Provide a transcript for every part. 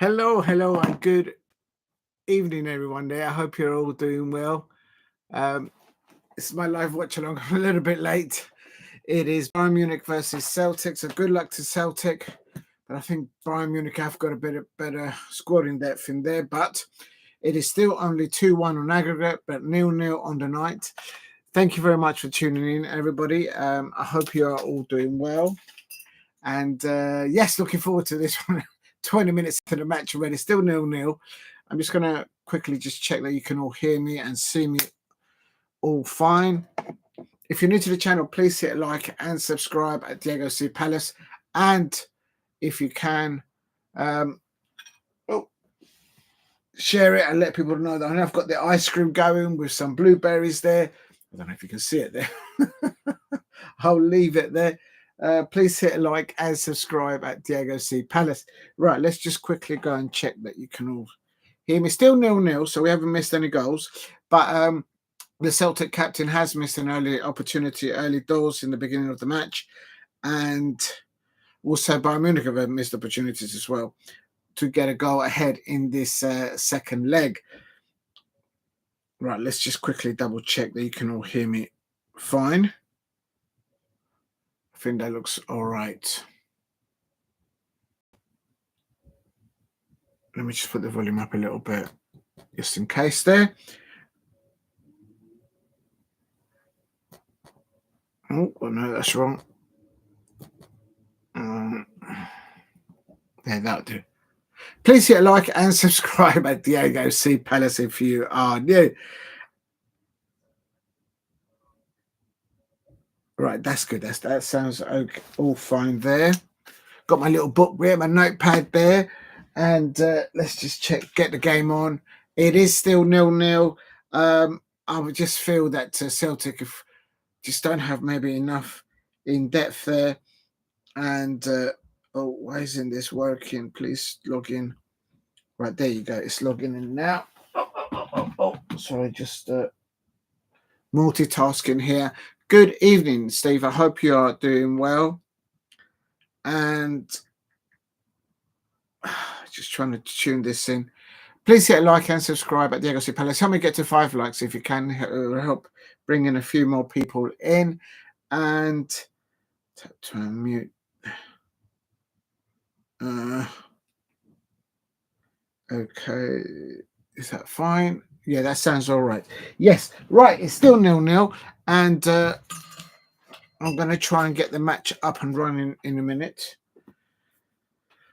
Hello, and good evening, everyone there. I hope you're all doing well. It's my live watch along. I'm a little bit late. It is Bayern Munich versus Celtic, so good luck to Celtic. But I think Bayern Munich have got a bit better scoring depth in there. But it is still only 2-1 on aggregate, but 0-0 on the night. Thank you very much for tuning in, everybody. I hope you are all doing well. And yes, looking forward to this one. 20 minutes into the match already, still 0-0. I'm just going to quickly just check that you can all hear me and see me all fine. If you're new to the channel, please hit a like and subscribe at Diego C. Palace. And if you can, share it and let people know that I've got the ice cream going with some blueberries there. I don't know if you can see it there. I'll leave it there. Please hit a like and subscribe at Diego C. Palace. Right, let's just quickly go and check that you can all hear me. Still 0-0, so we haven't missed any goals. But the Celtic captain has missed an early opportunity, early doors in the beginning of the match. And also Bayern Munich have missed opportunities as well to get a goal ahead in this second leg. Right, let's just quickly double check that you can all hear me fine. I think that looks all right. Let me just put the volume up a little bit, just in case there. Oh, no, that's wrong. Yeah, that'll do. Please hit a like and subscribe at Diego C. Palace if you are new. Right, that's good. That sounds okay, all fine there. Got my little book there, my notepad there. And let's just check, get the game on. It is still 0-0. I would just feel that Celtic just don't have maybe enough in depth there. And, oh, why isn't this working? Please log in. Right, there you go. It's logging in now. Sorry, just multitasking here. Good evening, Steve. I hope you are doing well. And just trying to tune this in. Please hit a like and subscribe at Diego C. Palace. Help me get to 5 likes if you can. It will help bring in a few more people in. And tap to unmute. Okay, is that fine? Yeah, that sounds all right. Yes, right. It's still 0-0, and I'm going to try and get the match up and running in a minute.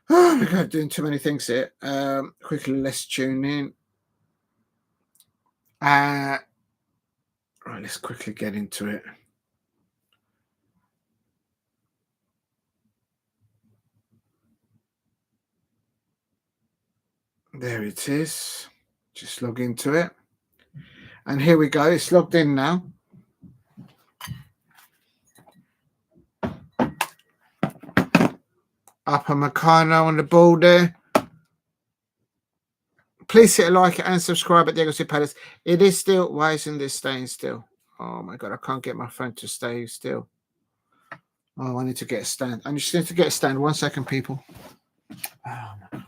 We're doing too many things here. Quickly, let's tune in. Right, let's quickly get into it. There it is. Just log into it. And here we go. It's logged in now. Upamecano on the ball there. Please hit a like and subscribe at Diego C. Palace. It is still. Why isn't this staying still? Oh my God, I can't get my phone to stay still. Oh, I need to get a stand. I just need to get a stand. 1 second, people. Oh my God.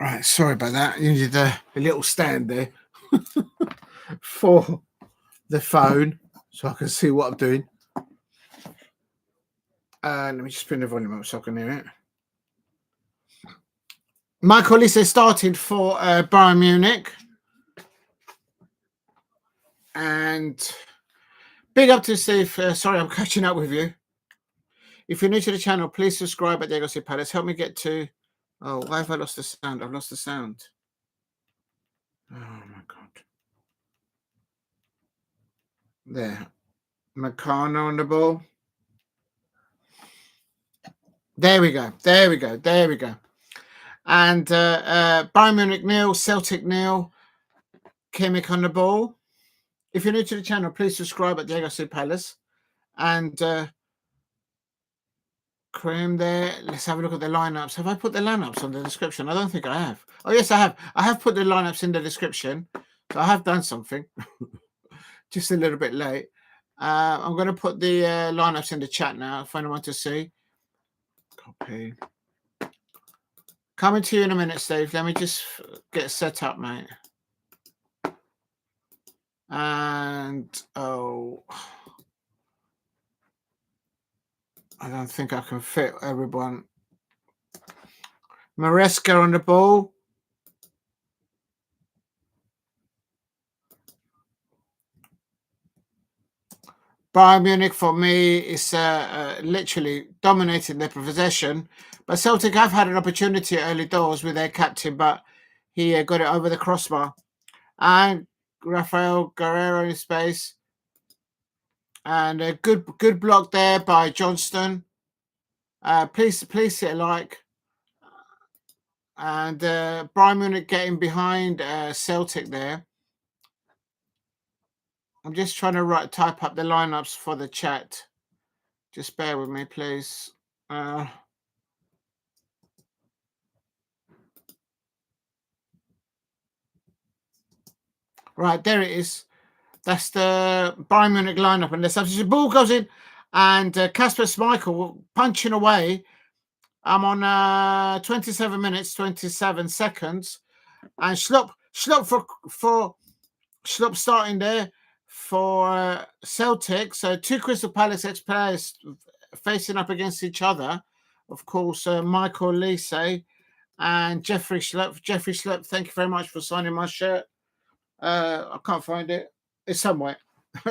Right, sorry about that. You needed a little stand there for the phone so I can see what I'm doing. Let me just bring the volume up so I can hear it. Michael Olise started for Bayern Munich. And big up to Steve. Sorry, I'm catching up with you. If you're new to the channel, please subscribe at Diego C. Palace. Help me get to... Oh, why have I lost the sound? I've lost the sound. Oh, my God. There. Meccano on the ball. There we go. There we go. There we go. And Bayern Munich 0, Celtic 0. Kimmich on the ball. If you're new to the channel, please subscribe at Diego C. Palace. And Cream there. Let's have a look at the lineups. Have I put the lineups on the description? I don't think I have. Oh, yes, I have. I have put the lineups in the description. So I have done something. Just a little bit late. I'm going to put the lineups in the chat now if anyone wants to see. Copy. Coming to you in a minute, Steve. Let me just get set up, mate. And, I don't think I can fit everyone. Maresca on the ball. Bayern Munich, for me, is literally dominating their possession. But Celtic have had an opportunity early doors with their captain, but he got it over the crossbar. And Rafael Guerreiro in space. And a good block there by Johnston. Please hit a like. And Bayern Munich getting behind Celtic there. I'm just trying to type up the lineups for the chat. Just bear with me, please. Right, there it is. That's the Bayern Munich lineup. And the substitution ball goes in. And Kasper Schmeichel punching away. I'm on 27 minutes, 27 seconds. And Schlupp starting there for Celtic. So two Crystal Palace ex-players facing up against each other. Of course, Michael Olise and Jeffrey Schlupp. Jeffrey Schlupp, thank you very much for signing my shirt. I can't find it. It's somewhere.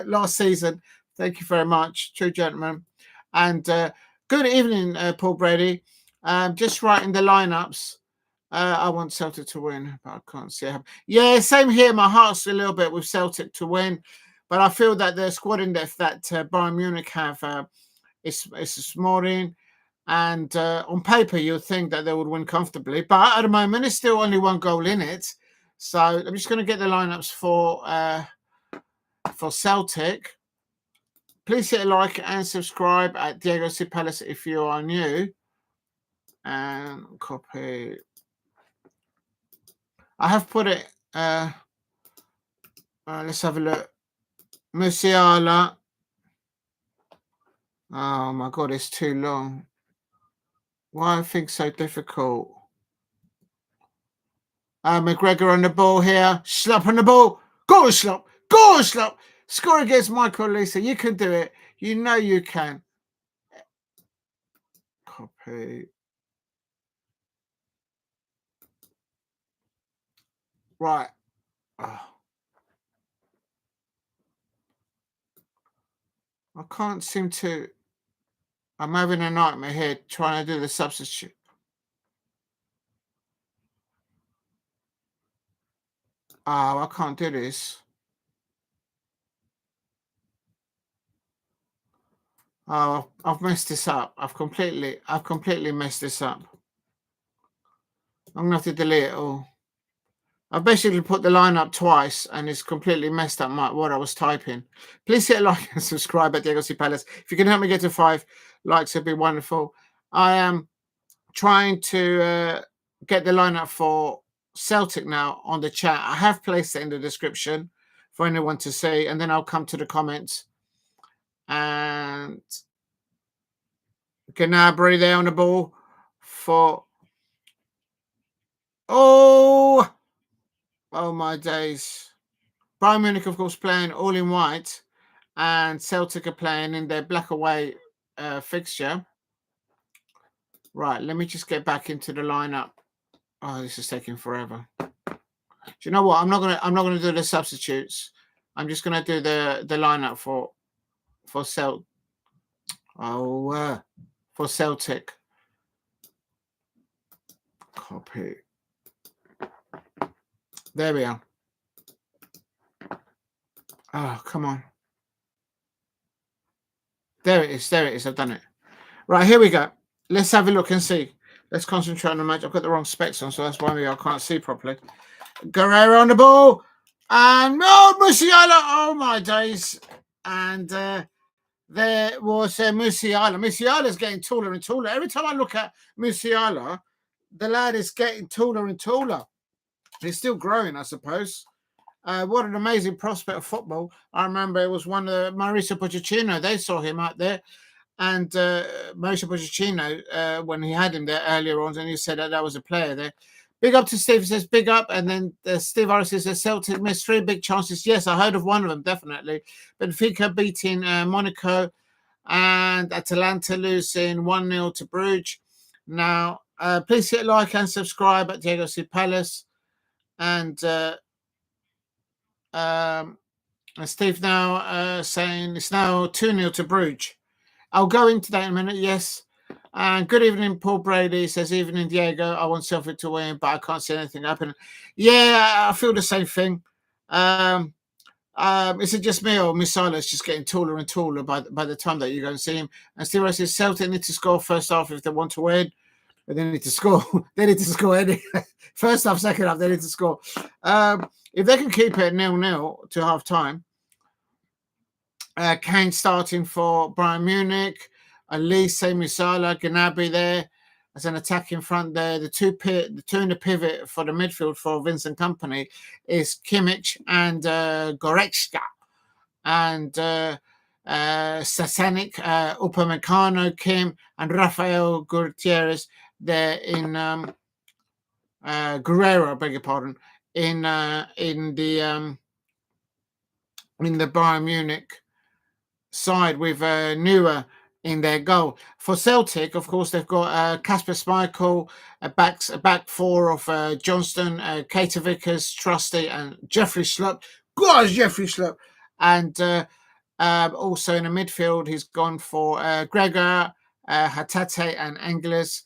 Last season. Thank you very much. True gentleman. And good evening, Paul Brady. Just writing the lineups. I want Celtic to win, but I can't see it happen. Yeah, same here. My heart's a little bit with Celtic to win, but I feel that the squad in depth that Bayern Munich have is smattering, and on paper you'd think that they would win comfortably, but at the moment there's still only one goal in it. So I'm just going to get the lineups for Celtic. Please hit a like and subscribe at Diego C. Palace if you are new. And copy. I have put it. Let's have a look. Musiala. Oh my God, it's too long. Why are things so difficult? McGregor on the ball here. Schlupp on the ball. Go Schlupp. Go Schlupp. Score against Michael Olise. You can do it. You know you can. Copy. Right. Oh. I can't seem to. I'm having a nightmare here trying to do the substitute. Oh, I can't do this. Oh, I've messed this up. I've completely messed this up. I'm gonna have to delete it all. I've basically put the line up twice and it's completely messed up what I was typing. Please hit a like and subscribe at Diego C. Palace. If you can help me get to 5 likes, it'd be wonderful. I am trying to get the lineup for Celtic now on the chat. I have placed it in the description for anyone to see, and then I'll come to the comments. And Gnabry there on the ball for. Oh my days. Bayern Munich, of course, playing all in white, and Celtic are playing in their black away fixture. Right, let me just get back into the lineup. Oh, this is taking forever. Do you know what? I'm not gonna do the substitutes. I'm just gonna do the lineup for Celtic. For Celtic. Copy. There we are. Oh, come on. There it is. I've done it. Right, here we go. Let's have a look and see. Let's concentrate on the match. I've got the wrong specs on, so that's why I can't see properly. Guerreiro on the ball. And Musiala. Oh, my days. And there was Musiala. Musiala's getting taller and taller. Every time I look at Musiala, the lad is getting taller and taller. He's still growing, I suppose. What an amazing prospect of football. I remember it was one of Mauricio Pochettino. They saw him out there. And Mauricio Pochettino, when he had him there earlier on, and he said that was a player there. Big up to Steve. He says, big up. And then Steve Harris says, Celtic missed 3 big chances. Yes, I heard of one of them, definitely. Benfica beating Monaco and Atalanta losing 1-0 to Bruges. Now, please hit like and subscribe at Diego C. Palace. And Steve now saying it's now 2-0 to Bruges. I'll go into that in a minute, yes. And good evening, Paul Brady says, evening, Diego. I want Celtic to win, but I can't see anything happen. Yeah, I feel the same thing. Is it just me or Musiala is just getting taller and taller by the time that you go and see him? And Steve Rose says, Celtic need to score first half if they want to win. But they need to score. They need to score any first half, second half. They need to score. If they can keep it 0-0 to half time, Kane starting for Bayern Munich, Olise, Musiala, Gnabry there as an attack in front there. The two in the pivot for the midfield for Vincent Kompany is Kimmich and Goretzka, and Stanistic, Upamecano, Kim, and Rafael Gutierrez there in Guerreiro, I beg your pardon, in the Bayern Munich side with Neuer in their goal. For Celtic, of course, they've got Kasper Schmeichel, a back four of Johnston, Kater Vickers, Trusty, and Jeffrey Schlupp. Gosh, Jeffrey Schlupp. And also in the midfield, he's gone for Gregor, Hatate, and Angeles.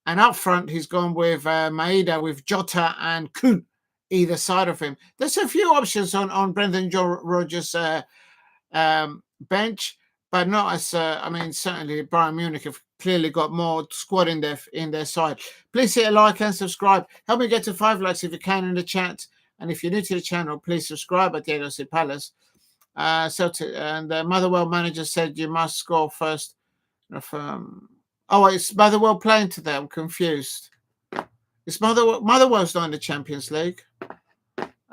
And up front, he's gone with Maeda, with Jota and Kuhn either side of him. There's a few options on Brendan Rodgers' bench, but not as certainly Bayern Munich have clearly got more squad in their side. Please hit a like and subscribe. Help me get to 5 likes if you can in the chat. And if you're new to the channel, please subscribe at Diego C. Palace. Celtic and the Motherwell manager said you must score first. It's Motherwell playing today. I'm confused. It's Motherwell's not in the Champions League.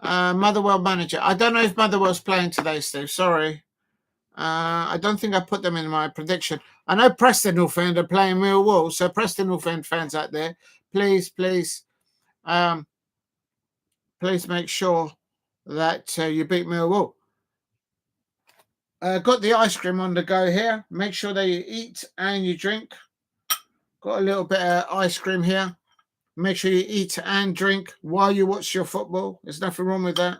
Motherwell manager. I don't know if Motherwell's playing today, Steve. Sorry. I don't think I put them in my prediction. I know Preston North End are playing Millwall, so Preston North End fans out there, please make sure that you beat Millwall. Got the ice cream on the go here. Make sure that you eat and you drink. Got a little bit of ice cream here. Make sure you eat and drink while you watch your football. There's nothing wrong with that.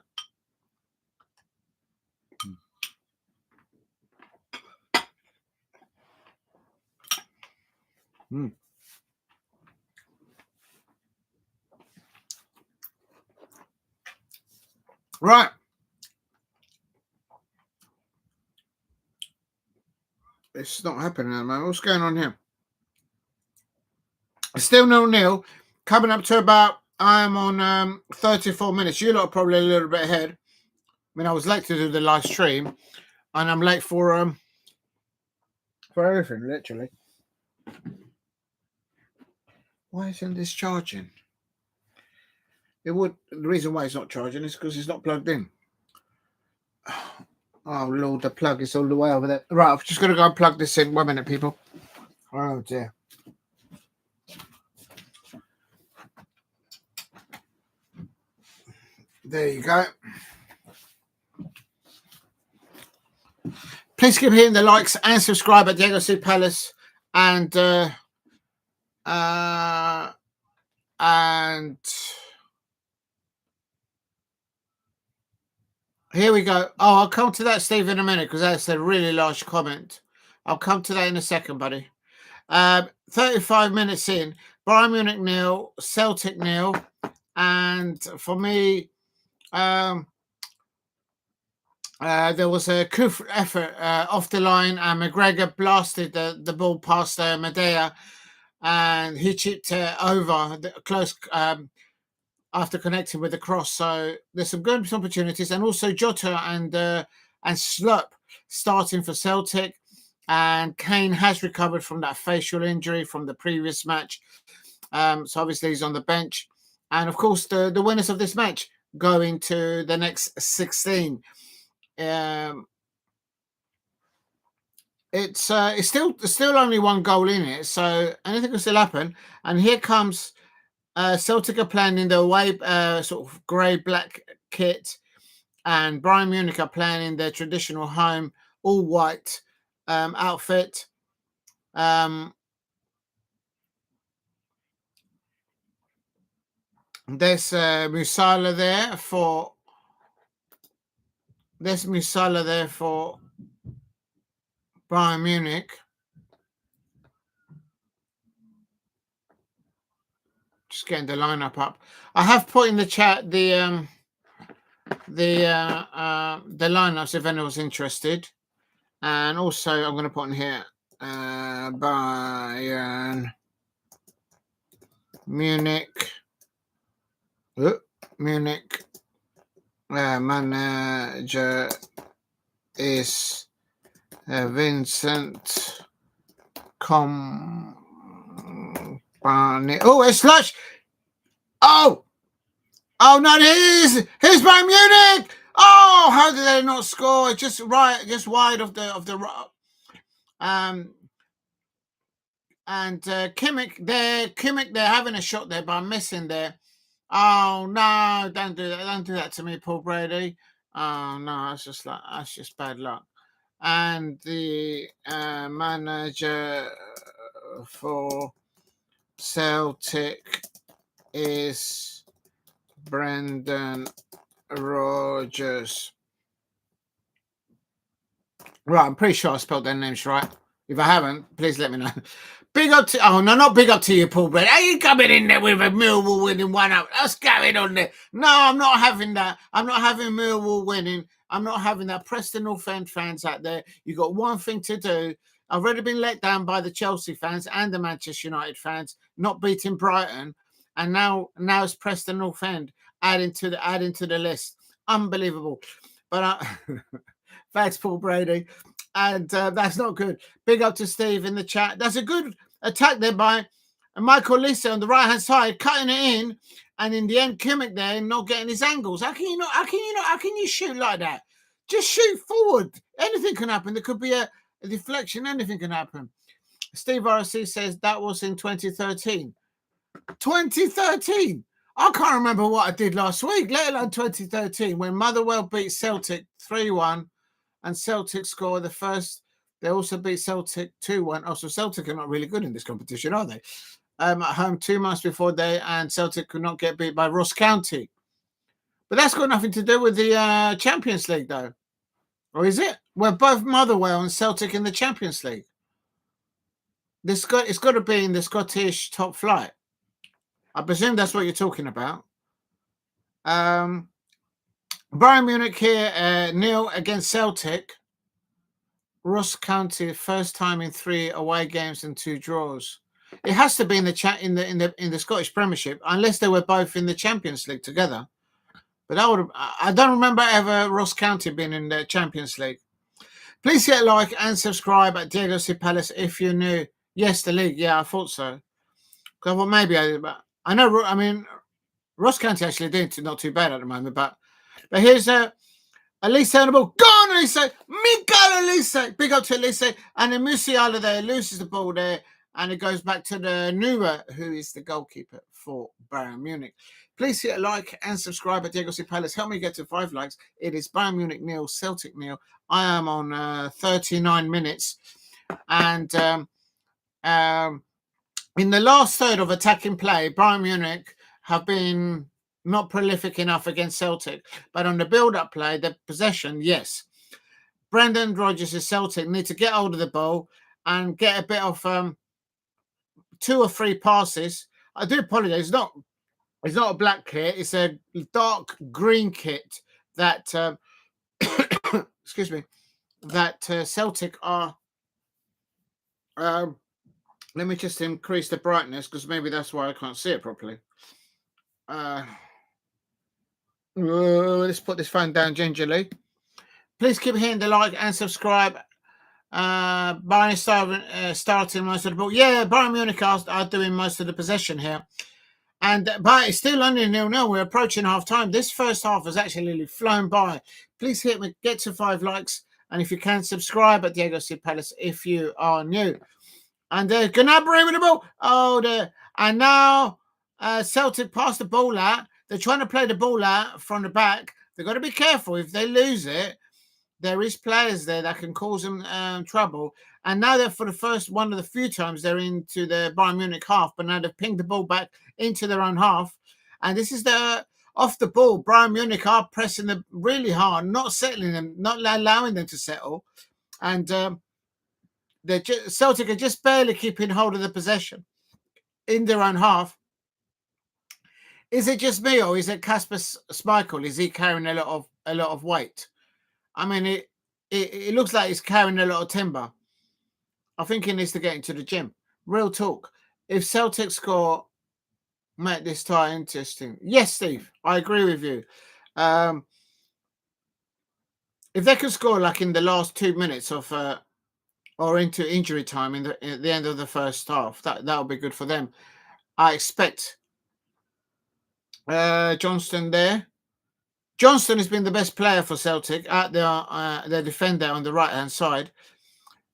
Right. It's not happening, man. What's going on here? Still 0-0. Coming up to about, I'm on 34 minutes. You lot are probably a little bit ahead. I mean, I was late to do the live stream, and I'm late for everything, literally. Why isn't this charging? The reason why it's not charging is because it's not plugged in. Oh Lord, the plug is all the way over there. Right, I've just got to go and plug this in. 1 minute, people. Oh dear. There you go. Please keep hitting the likes and subscribe at Diego C. Palace, and here we go. Oh, I'll come to that, Steve, in a minute, because that's a really large comment. I'll come to that in a second, buddy. 35 minutes in, Bayern Munich 0, Celtic 0, and for me, there was a coup effort off the line, and McGregor blasted the ball past Medea, and he chipped over close after connecting with the cross. So there's some good opportunities, and also Jota and Schlupp starting for Celtic, and Kane has recovered from that facial injury from the previous match. So obviously he's on the bench, and of course the winners of this match, go into the next 16. It's still only one goal in it, so anything can still happen. And here comes Celtic are playing in the away sort of grey-black kit, and Bayern Munich are playing in their traditional home all-white outfit. There's Musiala there for Bayern Munich. Just getting the lineup up. I have put in the chat the lineups if anyone's interested, and also I'm going to put in here Bayern Munich. Munich manager is Vincent Kompany. Oh, it's Slush. Oh no, here's Bayern Munich. Oh, how did they not score? Just wide of the and Kimmich, they're having a shot there, but I'm missing there. Oh no, don't do that to me, Paul Brady. Oh no, that's just bad luck. And the manager for Celtic is Brendan Rodgers. Right, I'm pretty sure I spelled their names right. If I haven't, please let me know. Big up to... Oh, no, not big up to you, Paul Brett. Are you coming in there with a Millwall winning 1-0? What's going on there? No, I'm not having that. I'm not having Millwall winning. I'm not having that. Preston North End fans out there, you've got one thing to do. I've already been let down by the Chelsea fans and the Manchester United fans, not beating Brighton. And now it's Preston North End adding to the list. Unbelievable. But thanks, Paul Brady. And that's not good. Big up to Steve in the chat. That's a good attack there by Michael Olise on the right-hand side, cutting it in. And in the end, Kimmich there not getting his angles. How can you shoot like that? Just shoot forward. Anything can happen. There could be a deflection. Anything can happen. Steve RC says that was in 2013. 2013? I can't remember what I did last week, let alone 2013, when Motherwell beat Celtic 3-1. And Celtic score the first. They also beat Celtic 2-1. Oh, so Celtic are not really good in this competition, are they? At home 2 months before and Celtic could not get beat by Ross County. But that's got nothing to do with the Champions League, though. Or is it? We're both Motherwell and Celtic in the Champions League. It's got to be in the Scottish top flight. I presume that's what you're talking about. Bayern Munich here, 0 against Celtic. Ross County, first time in 3 away games and 2 draws. It has to be in the Scottish Premiership, unless they were both in the Champions League together. But I don't remember ever Ross County being in the Champions League. Please hit like and subscribe at Diego C. Palace if you're new. Yes, the league. Yeah, I thought so. Well, maybe I know. I mean, Ross County actually doing not too bad at the moment, but here's Olise on the ball. Go on, Olise. Miguel Olise. Big up to Olise. And then Musiala there loses the ball there. And it goes back to the Neuer, who is the goalkeeper for Bayern Munich. Please hit a like and subscribe at Diego C. Palace. Help me get to 5 likes. It is Bayern Munich 0, Celtic 0. I am on 39 minutes. And in the last third of attacking play, Bayern Munich have been not prolific enough against Celtic. But on the build-up play, the possession, yes. Brendan Rodgers' Celtic need to get hold of the ball and get a bit of 2 or 3 passes. I do apologize. It's not a black kit. It's a dark green kit that, excuse me, that Celtic are. Let me just increase the brightness because maybe that's why I can't see it properly. Let's put this phone down gingerly. Please keep hitting the like and subscribe. Bayern starting most of the ball. Yeah, Bayern Munich are doing most of the possession here. But it's still only 0-0. We're approaching half time. This first half has actually flown by. Please hit me, get to 5 likes. And if you can, subscribe at Diego C. Palace if you are new. And Gnabry with the ball. Oh, there. And now Celtic pass the ball out. They're trying to play the ball out from the back. They've got to be careful. If they lose it, there is players there that can cause them trouble. And now they're for the first one of the few times they're into the Bayern Munich half, but now they've pinged the ball back into their own half. And this is the off the ball. Bayern Munich are pressing them really hard, not settling them, not allowing them to settle. And Celtic are just barely keeping hold of the possession in their own half. Is it just me, or is it Kasper Schmeichel? Is he carrying a lot of weight? I mean, it looks like he's carrying a lot of timber. I think he needs to get into the gym. Real talk. If Celtic score, make this tie interesting. Yes, Steve, I agree with you. If they could score like in the last 2 minutes of or into injury time at the end of the first half, that would be good for them. I expect Johnston there. Johnston has been the best player for Celtic at their defender on the right-hand side.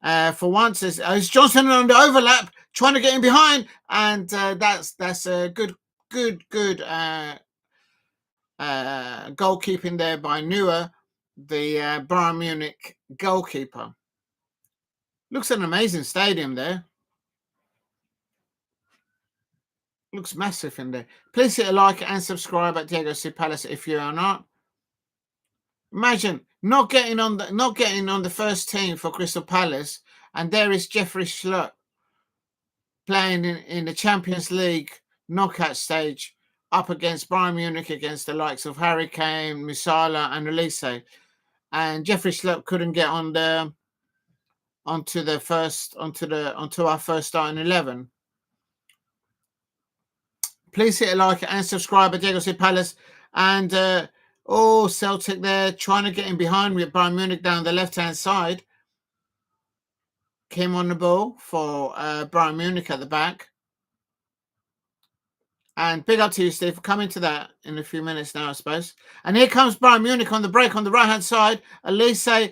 For once, it's Johnston on the overlap, trying to get in behind, and that's a good goalkeeping there by Neuer, the Bayern Munich goalkeeper. Looks an amazing stadium there. Looks massive in there. Please hit a like and subscribe at Diego C. Palace if you are not. Imagine not getting on the first team for Crystal Palace, and there is Jeffrey Schlupp playing in the Champions League knockout stage up against Bayern Munich, against the likes of Harry Kane, Musiala, and Olise, and Jeffrey Schlupp couldn't get onto our first starting 11. Please hit a like and subscribe at Diego C. Palace. And Celtic there trying to get in behind with Bayern Munich down the left-hand side. Came on the ball for Bayern Munich at the back. And big up to you, Steve, for coming to that in a few minutes now, I suppose. And here comes Bayern Munich on the break on the right-hand side. Olise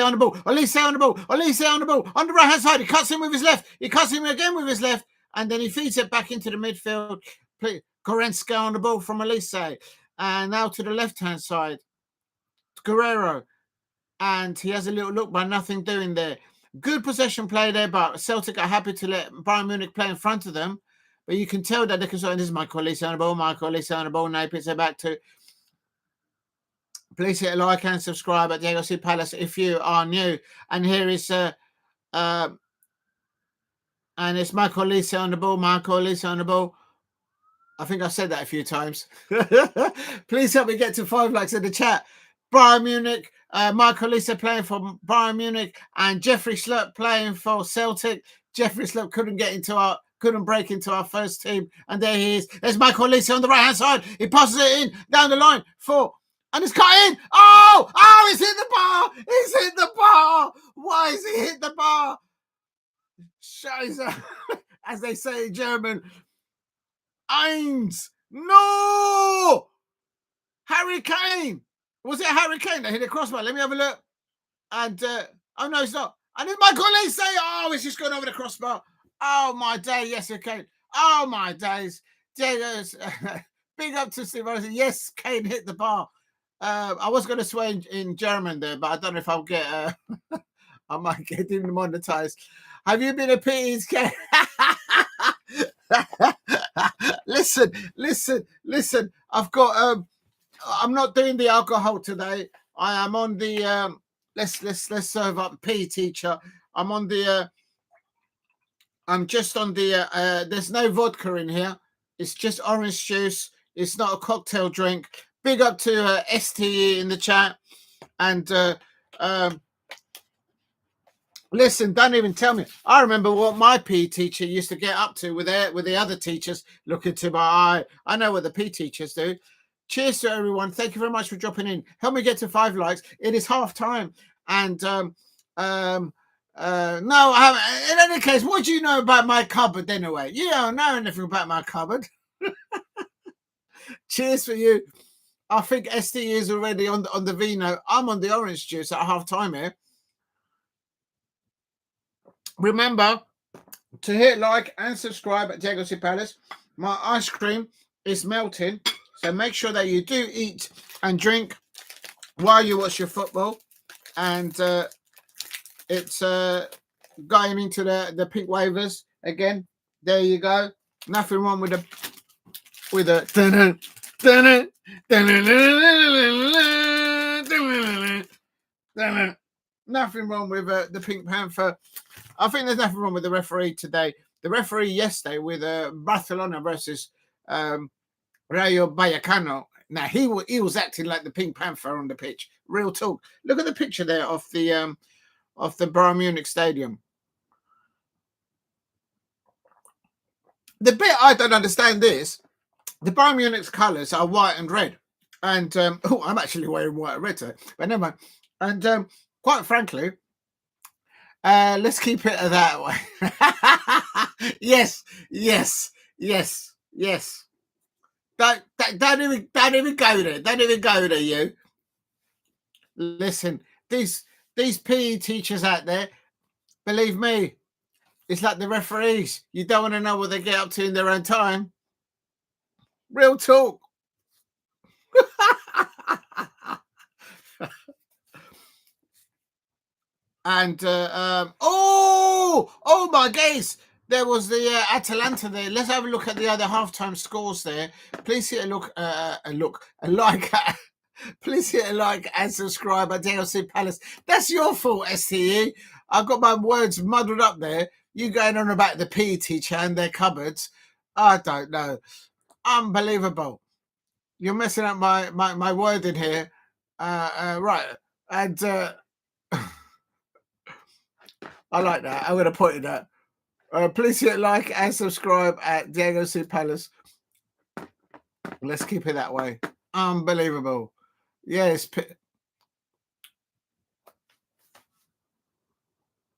on the ball. Olise on the ball. Olise on the ball. On the right-hand side, he cuts him with his left. He cuts him again with his left. And then he feeds it back into the midfield. Goretzka on the ball from Olise. And now to the left-hand side, Guerreiro. And he has a little look by nothing doing there. Good possession play there, but Celtic are happy to let Bayern Munich play in front of them. But you can tell that they can. This is Michael Olise on the ball. Michael Olise on the ball. Now puts it back to. Please hit a like and subscribe at Diego C. Palace if you are new. And here is and it's Michael Olise on the ball. Michael Olise on the ball. I think I've said that a few times. Please help me get to 5 likes in the chat. Bayern Munich, Michael Olise playing for Bayern Munich, and Jeffrey Schlupp playing for Celtic. Jeffrey Schlupp couldn't break into our first team, and there he is. There's Michael Olise on the right-hand side. He passes it in down the line and it's cut in. Oh, he's hit the bar. He's hit the bar. Why has he hit the bar? Scheiße, as they say in German. Eins. No! Harry Kane. Was it Harry Kane that hit the crossbar? Let me have a look. And, oh no, it's not. And then Michael Olise. Oh, it's just gone over the crossbar. Oh, my day. Yes, okay. Oh, my days. Big up to Steve. Yes, Kane hit the bar. I was going to swear in German there, but I don't know if I'll get... I might get demonetized. Have you been a PE's Kane? Listen. I've got... I'm not doing the alcohol today. I am on the... Let's serve up PE teacher. I'm on the... I'm just on the... there's no vodka in here. It's just orange juice. It's not a cocktail drink. Big up to STE in the chat. And listen, don't even tell me. I remember what my PE teacher used to get up to with the other teachers. Look into my eye. I know what the PE teachers do. Cheers to everyone. Thank you very much for dropping in. Help me get to 5 likes. It is half time. And no, I haven't. In any case, what do you know about my cupboard anyway? You don't know anything about my cupboard. Cheers for you. I think ST is already on the vino. I'm on the orange juice at half time here. Remember to hit like and subscribe at Diego C. Palace. My ice cream is melting, so make sure that you do eat and drink while you watch your football. And it's going into the pink waivers again. There you go. Nothing wrong with the nothing wrong with the Pink Panther. I think there's nothing wrong with the referee today. The referee yesterday with Barcelona versus Rayo Vallecano. Now he was acting like the Pink Panther on the pitch. Real talk. Look at the picture there of the Bayern Munich stadium. The bit I don't understand is the Bayern Munich's colours are white and red. And I'm actually wearing white and red today, but never mind. And quite frankly, let's keep it that way. Yes. Don't even go there. Don't even go there, you. Listen, these PE teachers out there, believe me, it's like the referees. You don't want to know what they get up to in their own time. Real talk. And oh my days, there was the Atalanta there. Let's have a look at the other halftime scores there. Please hit a like. Please hit a like and subscribe at DLC Palace. That's your fault, STE. I've got my words muddled up there. You going on about the PE teacher and their cupboards. I don't know. Unbelievable. You're messing up my word in here. Right. And I like that. I'm going to point it out. Please hit like and subscribe at Diego C. Palace. Let's keep it that way. Unbelievable. Yes.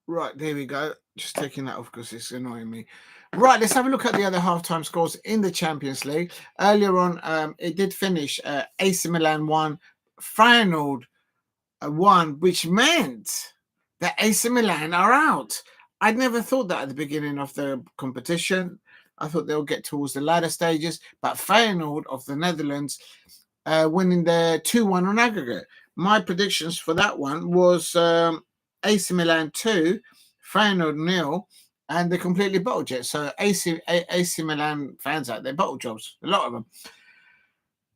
Right, there we go. Just taking that off because it's annoying me. Right, let's have a look at the other halftime scores in the Champions League. Earlier on, it did finish AC Milan 1, Feyenoord 1, which meant that AC Milan are out. I'd never thought that at the beginning of the competition. I thought they'll get towards the latter stages, but Feyenoord of the Netherlands winning the 2-1 on aggregate. My predictions for that one was AC Milan 2, Feyenoord 0, and they completely bottled it. So AC Milan fans out there, bottle jobs, a lot of them.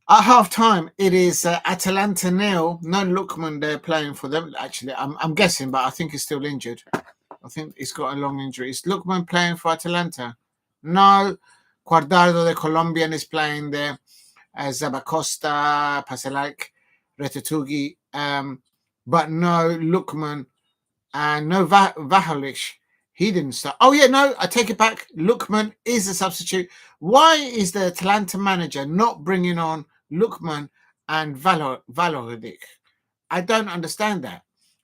At half time, it is Atalanta 0. No Lookman there playing for them. Actually, I'm guessing, but I think he's still injured. I think he's got a long injury. Is Lookman playing for Atalanta? No. Guardardo, the Colombian, is playing there. Zabacosta, Pasalac, Retetugi, but no Lookman and no Vahalic. He didn't start. Oh, yeah, no, I take it back. Lookman is a substitute. Why is the Atalanta manager not bringing on Lookman and Valoric? I don't understand that.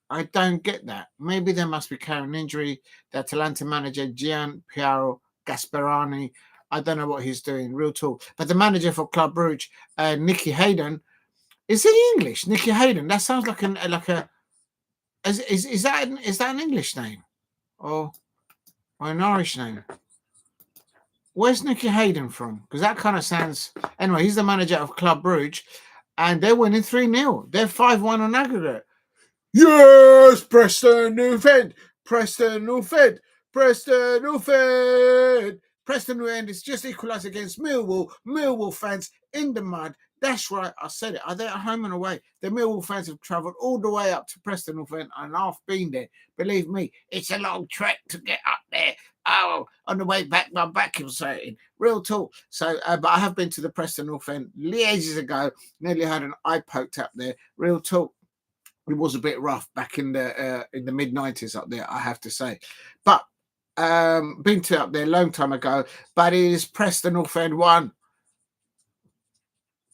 I don't get that. Maybe there must be carrying injury. The Atalanta manager, Gian Piero Gasperani, I don't know what he's doing, real talk. But the manager for Club Brugge, Nicky Hayden, is he English? Nicky Hayden. That sounds like a. Is that an English name or an Irish name? Where's Nicky Hayden from? Because that kind of sounds. Anyway, he's the manager of Club Brugge, and they're winning 3-0. They're 5-1 on aggregate. Yes, Preston North End. Preston North End. Preston North End. Preston North End is just equalised against Millwall. Millwall fans in the mud. That's right, I said it. Are they at home and away? The Millwall fans have travelled all the way up to Preston North End, and I've been there. Believe me, it's a long trek to get up there. Oh, on the way back, my back was hurting. Real talk. So, but I have been to the Preston North End ages ago. Nearly had an eye poked up there. Real talk. It was a bit rough back in the mid-90s up there, I have to say. But been to up there a long time ago. But it is Preston North End 1.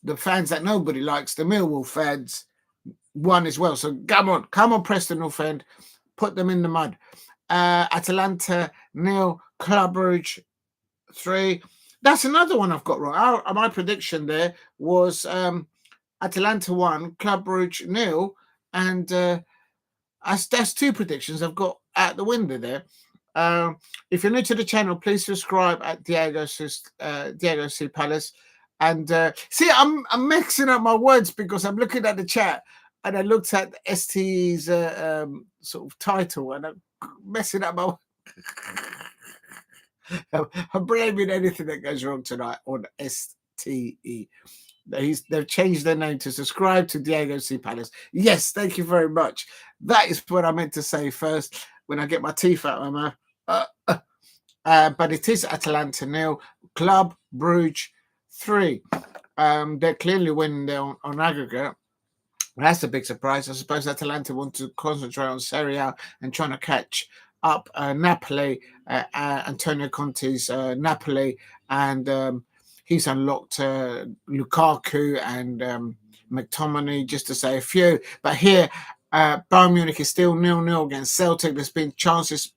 The fans that nobody likes, the Millwall fans, 1 as well. So come on, Preston North End, put them in the mud. Atalanta 0, Club Brugge 3. That's another one I've got wrong. My prediction there was Atalanta 1, Club Brugge 0, and that's two predictions I've got out the window there. If you're new to the channel, please subscribe at Diego C Palace. And see, I'm mixing up my words because I'm looking at the chat and I looked at ST's sort of title and I'm messing up my. I'm blaming anything that goes wrong tonight on STE. They've changed their name to subscribe to Diego C Palace. Yes, thank you very much. That is what I meant to say first when I get my teeth out of my mouth. But it is Atalanta 0, Club Brugge 3. They're clearly winning there on aggregate. That's a big surprise. I suppose Atalanta want to concentrate on Serie A and trying to catch up Napoli, Antonio Conte's Napoli, and he's unlocked Lukaku and McTominay, just to say a few. But here, Bayern Munich is still 0-0 against Celtic. There's been chances,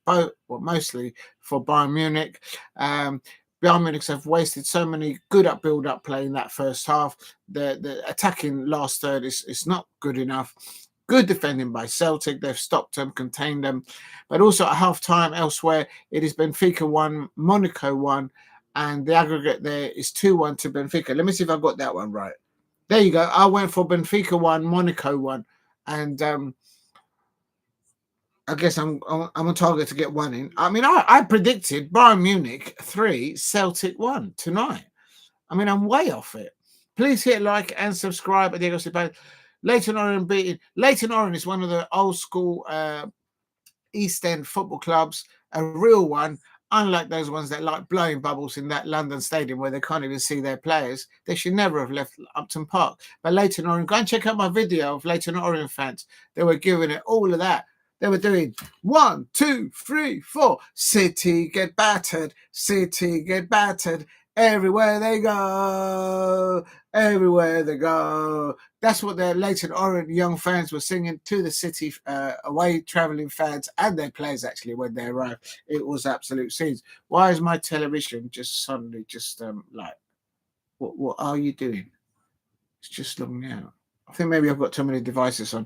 mostly for Bayern Munich. Bayern Munich have wasted so many good build-up play in that first half. The attacking last third is not good enough. Good defending by Celtic. They've stopped them, contained them. But also at half-time elsewhere, it is Benfica 1, Monaco 1, and the aggregate there is 2-1 to Benfica. Let me see if I got that one right. There you go. I went for Benfica 1, Monaco 1, and I guess I'm on target to get one in. I mean, I predicted Bayern Munich 3, Celtic 1 tonight. I mean, I'm way off it. Please hit like and subscribe at Diego C Palace. Leyton Orient beating. Leyton Orient is one of the old school East End football clubs, a real one, unlike those ones that like blowing bubbles in that London stadium where they can't even see their players. They should never have left Upton Park. But Leyton Orient, go and check out my video of Leyton Orient fans. They were giving it all of that. They were doing 1, 2, 3, 4. City get battered. City get battered. Everywhere they go. Everywhere they go. That's what their Leyton Orient young fans were singing to the City away travelling fans and their players, actually, when they arrived. It was absolute scenes. Why is my television just suddenly just like, what are you doing? It's just logging out. I think maybe I've got too many devices on.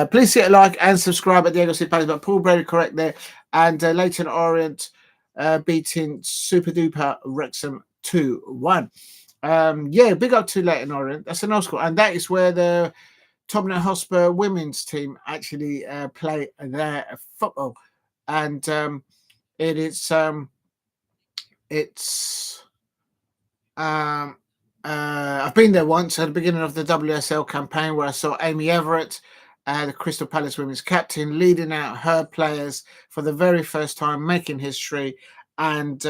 Please hit a like and subscribe at Diego C Palace. But Paul Brady correct there. And Leyton Orient beating Super Duper Wrexham 2-1. Yeah, big up to Leyton Orient. That's an old school. And that is where the Tottenham Hotspur women's team actually play their football. And I've been there once at the beginning of the WSL campaign where I saw Amy Everett, the Crystal Palace women's captain, leading out her players for the very first time, making history. And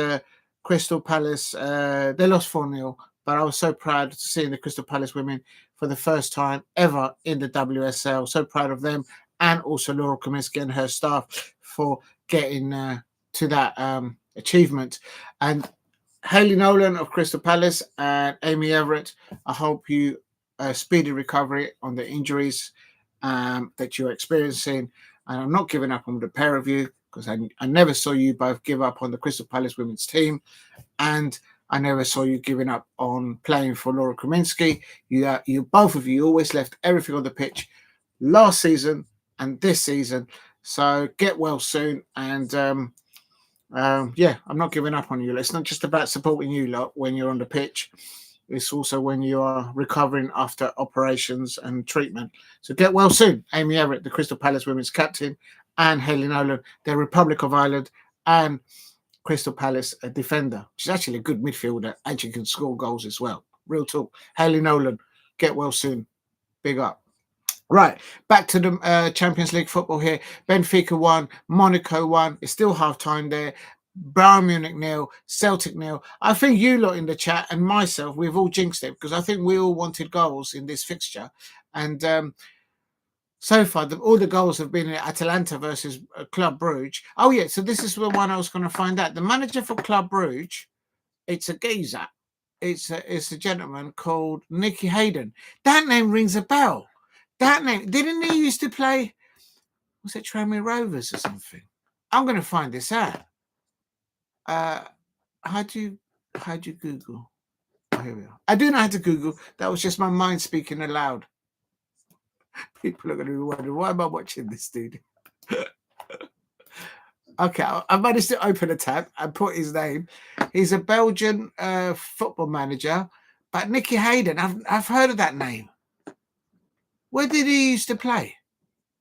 Crystal Palace, they lost 4-0, but I was so proud to see the Crystal Palace women for the first time ever in the WSL. So proud of them, and also Laura Kaminsky and her staff for getting to that achievement. And Hayley Nolan of Crystal Palace and Amy Everett, I hope you speedy recovery on the injuries that you're experiencing. And I'm not giving up on the pair of you because I never saw you both give up on the Crystal Palace women's team. And I never saw you giving up on playing for Laura Kaminsky. You both of you always left everything on the pitch last season and this season. So get well soon. And yeah, I'm not giving up on you. It's not just about supporting you lot when you're on the pitch. It's also when you are recovering after operations and treatment. So get well soon. Amy Everett, the Crystal Palace women's captain, and Hayley Nolan, the Republic of Ireland, and Crystal Palace defender. She's actually a good midfielder, and she can score goals as well. Real talk. Hayley Nolan, get well soon. Big up. Right, back to the Champions League football here. Benfica 1, Monaco 1. It's still half-time there. Bayern Munich 0, Celtic 0. I think you lot in the chat and myself, we've all jinxed it because I think we all wanted goals in this fixture. And so far, all the goals have been in Atalanta versus Club Brugge. Oh, yeah, so this is the one I was going to find out. The manager for Club Brugge, it's a geezer. It's a gentleman called Nicky Hayden. That name rings a bell. That name, didn't he used to play, was it Tranmere Rovers or something? I'm going to find this out. How do you How'd you Google? Oh, here we are. I do know how to Google. That was just my mind speaking aloud. People are going to be wondering, why am I watching this dude? Okay, I managed to open a tab and put his name. He's a Belgian football manager, but Nicky Hayden, I've heard of that name. Where did he used to play?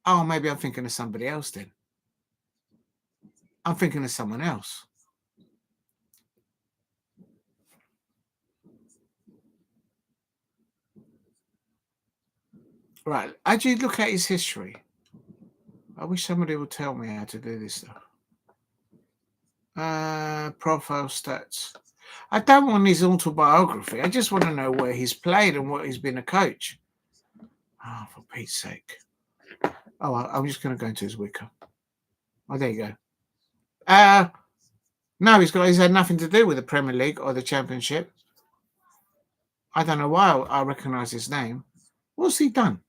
Oh, maybe I'm thinking of somebody else then. I'm thinking of someone else. Right, as you look at his history, I wish somebody would tell me how to do this stuff. Profile stats. I don't want his autobiography. I just want to know where he's played and what he's been a coach. Oh, for Pete's sake. Oh, I'm just going to go into his Wicker. Oh, there you go. No, he's had nothing to do with the Premier League or the Championship. I don't know why I recognise his name. What's he done?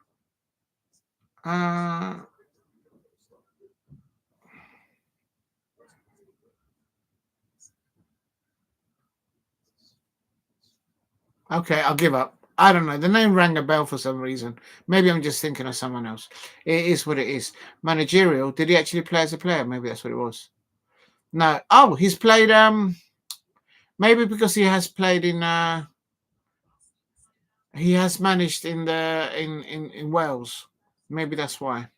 Okay, I'll give up. I don't know. The name rang a bell for some reason. Maybe I'm just thinking of someone else. It is what it is. Managerial. Did he actually play as a player? Maybe that's what it was. No. Oh, he's played. Maybe because he has played in. He has managed in Wales. Maybe that's why.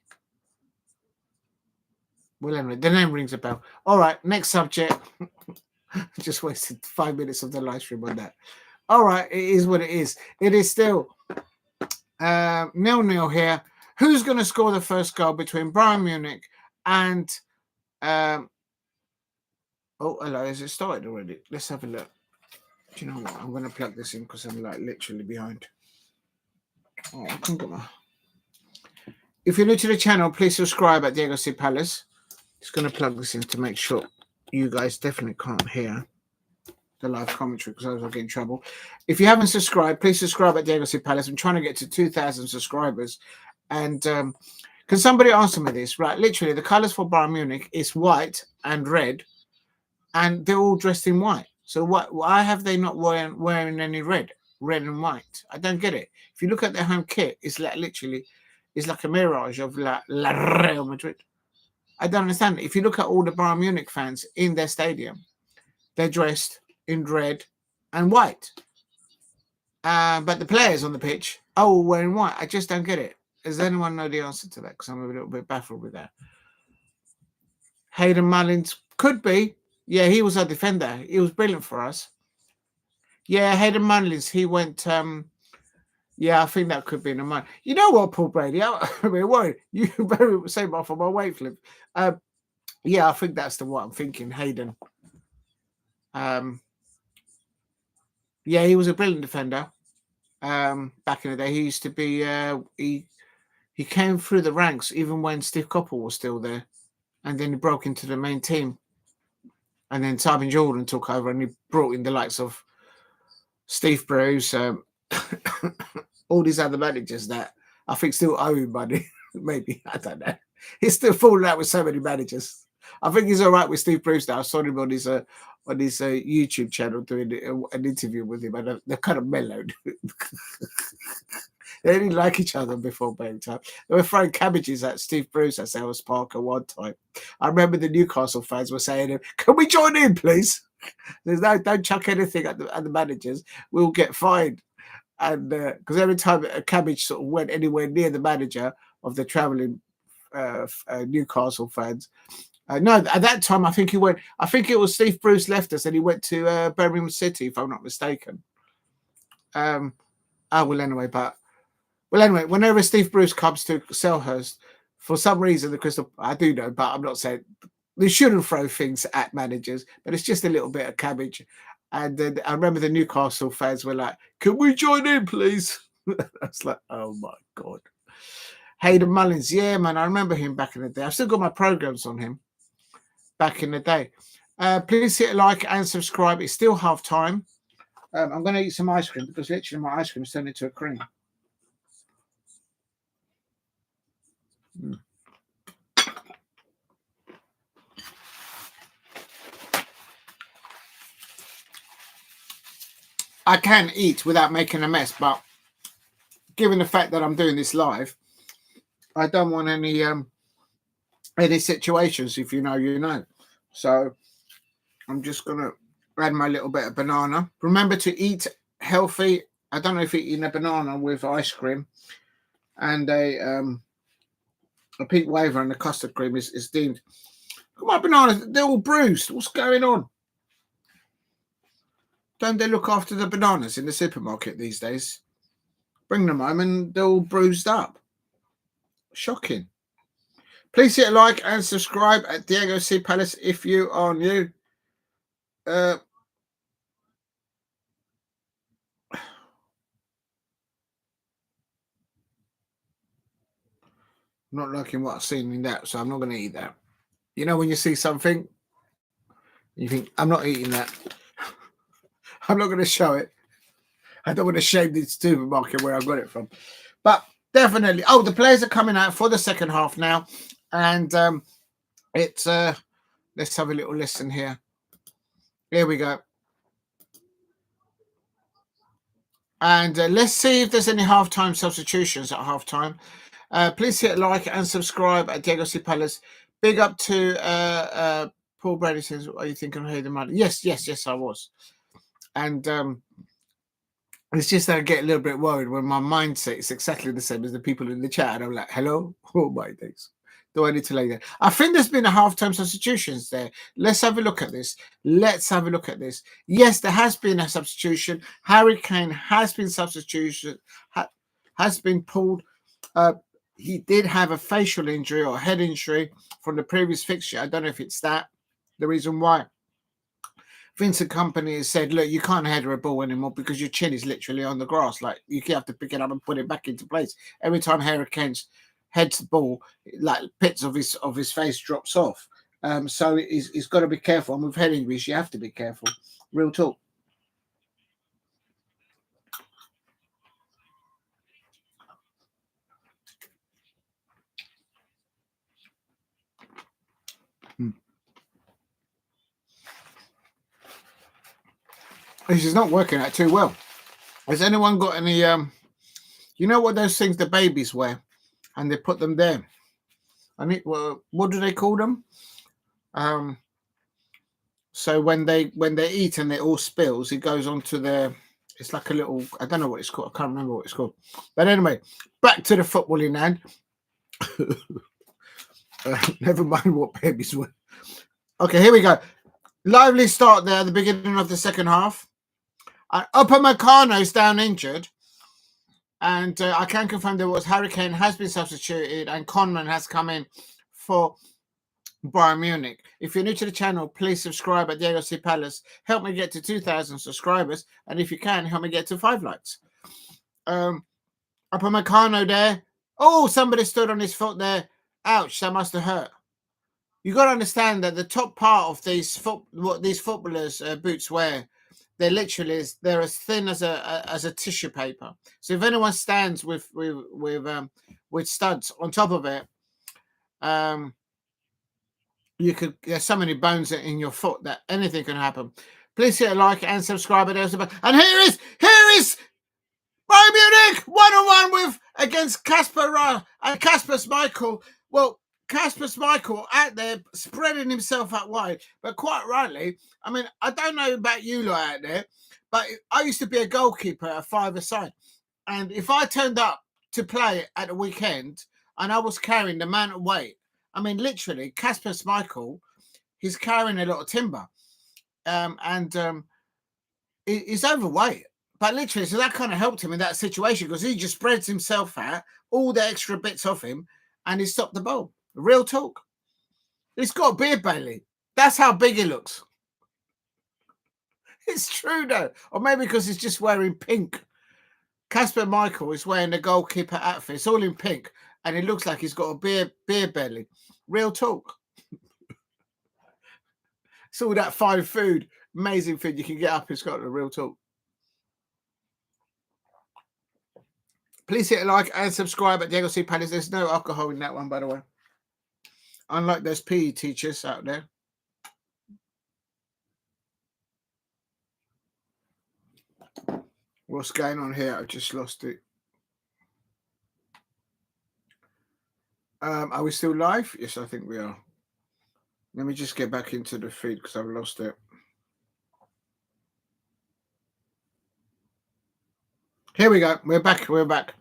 Well, anyway, the name rings a bell. All right, next subject. Just wasted 5 minutes of the live stream on that. All right, it is what it is. It is still 0-0 here. Who's going to score the first goal between Bayern Munich and... oh, hello. Has it started already? Let's have a look. Do you know what? I'm going to plug this in because I'm like literally behind. Oh, I can't get my... If you're new to the channel, please subscribe at Diego C. Palace. Just going to plug this in to make sure you guys definitely can't hear the live commentary because otherwise I'll get in trouble. If you haven't subscribed, please subscribe at Diego C. Palace. I'm trying to get to 2,000 subscribers. And can somebody answer me this? Right, literally, the colours for Bayern Munich is white and red, and they're all dressed in white. So why have they not wearing any red and white? I don't get it. If you look at their home kit, it's like literally, it's like a mirage of La Real Madrid. I don't understand. If you look at all the Bayern Munich fans in their stadium, they're dressed in red and white. But the players on the pitch are all wearing white. I just don't get it. Does anyone know the answer to that? Because I'm a little bit baffled with that. Hayden Mullins could be. Yeah, he was our defender. He was brilliant for us. Yeah, Hayden Mullins, he went... yeah, I think that could be in the mind. You know what, Paul Brady? I mean, worried. You better save off on my weight flip. Yeah, I think that's the one I'm thinking. Hayden. Yeah, he was a brilliant defender. Back in the day, he used to be. He came through the ranks even when Steve Coppell was still there, and then he broke into the main team. And then Simon Jordan took over, and he brought in the likes of Steve Bruce, all these other managers that I think still owe him money. Maybe, I don't know. He's still falling out with so many managers. I think he's all right with Steve Bruce now. I saw him on his YouTube channel doing an interview with him, and they're kind of mellowed. They didn't like each other before playing time. They were throwing cabbages at Steve Bruce at Selhurst Park at one time. I remember the Newcastle fans were saying, "Can we join in, please? Don't chuck anything at the managers. We'll get fined." And because every time a cabbage sort of went anywhere near the manager of the travelling Newcastle fans. No, at that time I think he went. I think it was Steve Bruce left us and he went to Birmingham City, if I'm not mistaken. Anyway, whenever Steve Bruce comes to Selhurst, for some reason the Crystal, I do know, but I'm not saying they shouldn't throw things at managers, but it's just a little bit of cabbage. And then I remember the Newcastle fans were like, "Can we join in, please?" I was like, "Oh my God." Hayden Mullins, yeah, man, I remember him back in the day. I've still got my programs on him back in the day. Please hit a like and subscribe. It's still half time. I'm going to eat some ice cream because literally my ice cream is turned into a cream. I can eat without making a mess, but given the fact that I'm doing this live, I don't want any situations. If you know, you know. So I'm just gonna add my little bit of banana. Remember to eat healthy. I don't know if eating a banana with ice cream and a pink wafer and the custard cream is deemed. Look at my bananas, they're all bruised. What's going on? Don't they look after the bananas in the supermarket these days? Bring them home and they're all bruised up. Shocking. Please hit a like and subscribe at Diego C. Palace if you are new. Not liking what I've seen in that, so I'm not going to eat that. You know when you see something, you think, I'm not eating that. I'm not going to show it. I don't want to shame the supermarket where I got it from. But definitely. Oh, the players are coming out for the second half now. And it's, let's have a little listen here. Here we go. And let's see if there's any halftime substitutions at halftime. Please hit like and subscribe at Diego C. Palace. Big up to Paul Brady says, are you thinking of the money? Yes, I was. And it's just that I get a little bit worried when my mindset is exactly the same as the people in the chat. And I'm like, hello? Oh my days. Do I need to lay that? I think there's been a half-time substitutions there. Let's have a look at this. Yes, there has been a substitution. Harry Kane has been substitution, has been pulled. He did have a facial injury or head injury from the previous fixture. I don't know if it's that. The reason why. Vincent Kompany has said, look, you can't header a ball anymore because your chin is literally on the grass. Like, you have to pick it up and put it back into place. Every time Harry Kane heads the ball, like bits of his face drops off. So he's got to be careful. And with head injuries, you have to be careful. Real talk. This is not working out too well. Has anyone got any, you know what those things the babies wear? And they put them there. What do they call them? So when they eat and it all spills, it goes onto their. It's like a little. I don't know what it's called. I can't remember what it's called. But anyway, back to the footballing end. Never mind what babies were. Okay, here we go. Lively start there at the beginning of the second half. Upamecano is down injured. And I can confirm there was Harry Kane has been substituted and Konman has come in for Bayern Munich. If you're new to the channel, please subscribe at Diego C. Palace. Help me get to 2,000 subscribers. And if you can, help me get to 5 likes. Upamecano there. Oh, somebody stood on his foot there. Ouch, that must have hurt. You got to understand that the top part of what these footballers' boots wear, they're as thin as a tissue paper. So if anyone stands with studs on top of it, there's so many bones in your foot that anything can happen. Please hit a like and subscribe. And here is Bayern Munich 1-on-1 against Kasper Schmeichel. Well, Kasper Schmeichel out there spreading himself out wide, but quite rightly, I mean, I don't know about you lot out there, but I used to be a goalkeeper at a 5-a-side, and if I turned up to play at a weekend and I was carrying the amount of weight, I mean, literally, Kasper Schmeichel, he's carrying a lot of timber, and he's overweight. But literally, so that kind of helped him in that situation because he just spreads himself out, all the extra bits off him, and he stopped the ball. Real talk. He's got a beard belly. That's how big he looks. It's true, though. Or maybe because he's just wearing pink. Kasper Schmeichel is wearing the goalkeeper outfit. It's all in pink, and it looks like he's got a beer belly. Real talk. It's all that fine food, amazing food you can get up in Scotland. Real talk. Please hit a like and subscribe at Diego C. Palace. There's no alcohol in that one, by the way. Unlike those PE teachers out there. What's going on here? I just lost it. Are we still live? Yes, I think we are. Let me just get back into the feed because I've lost it. Here we go. We're back. We're back.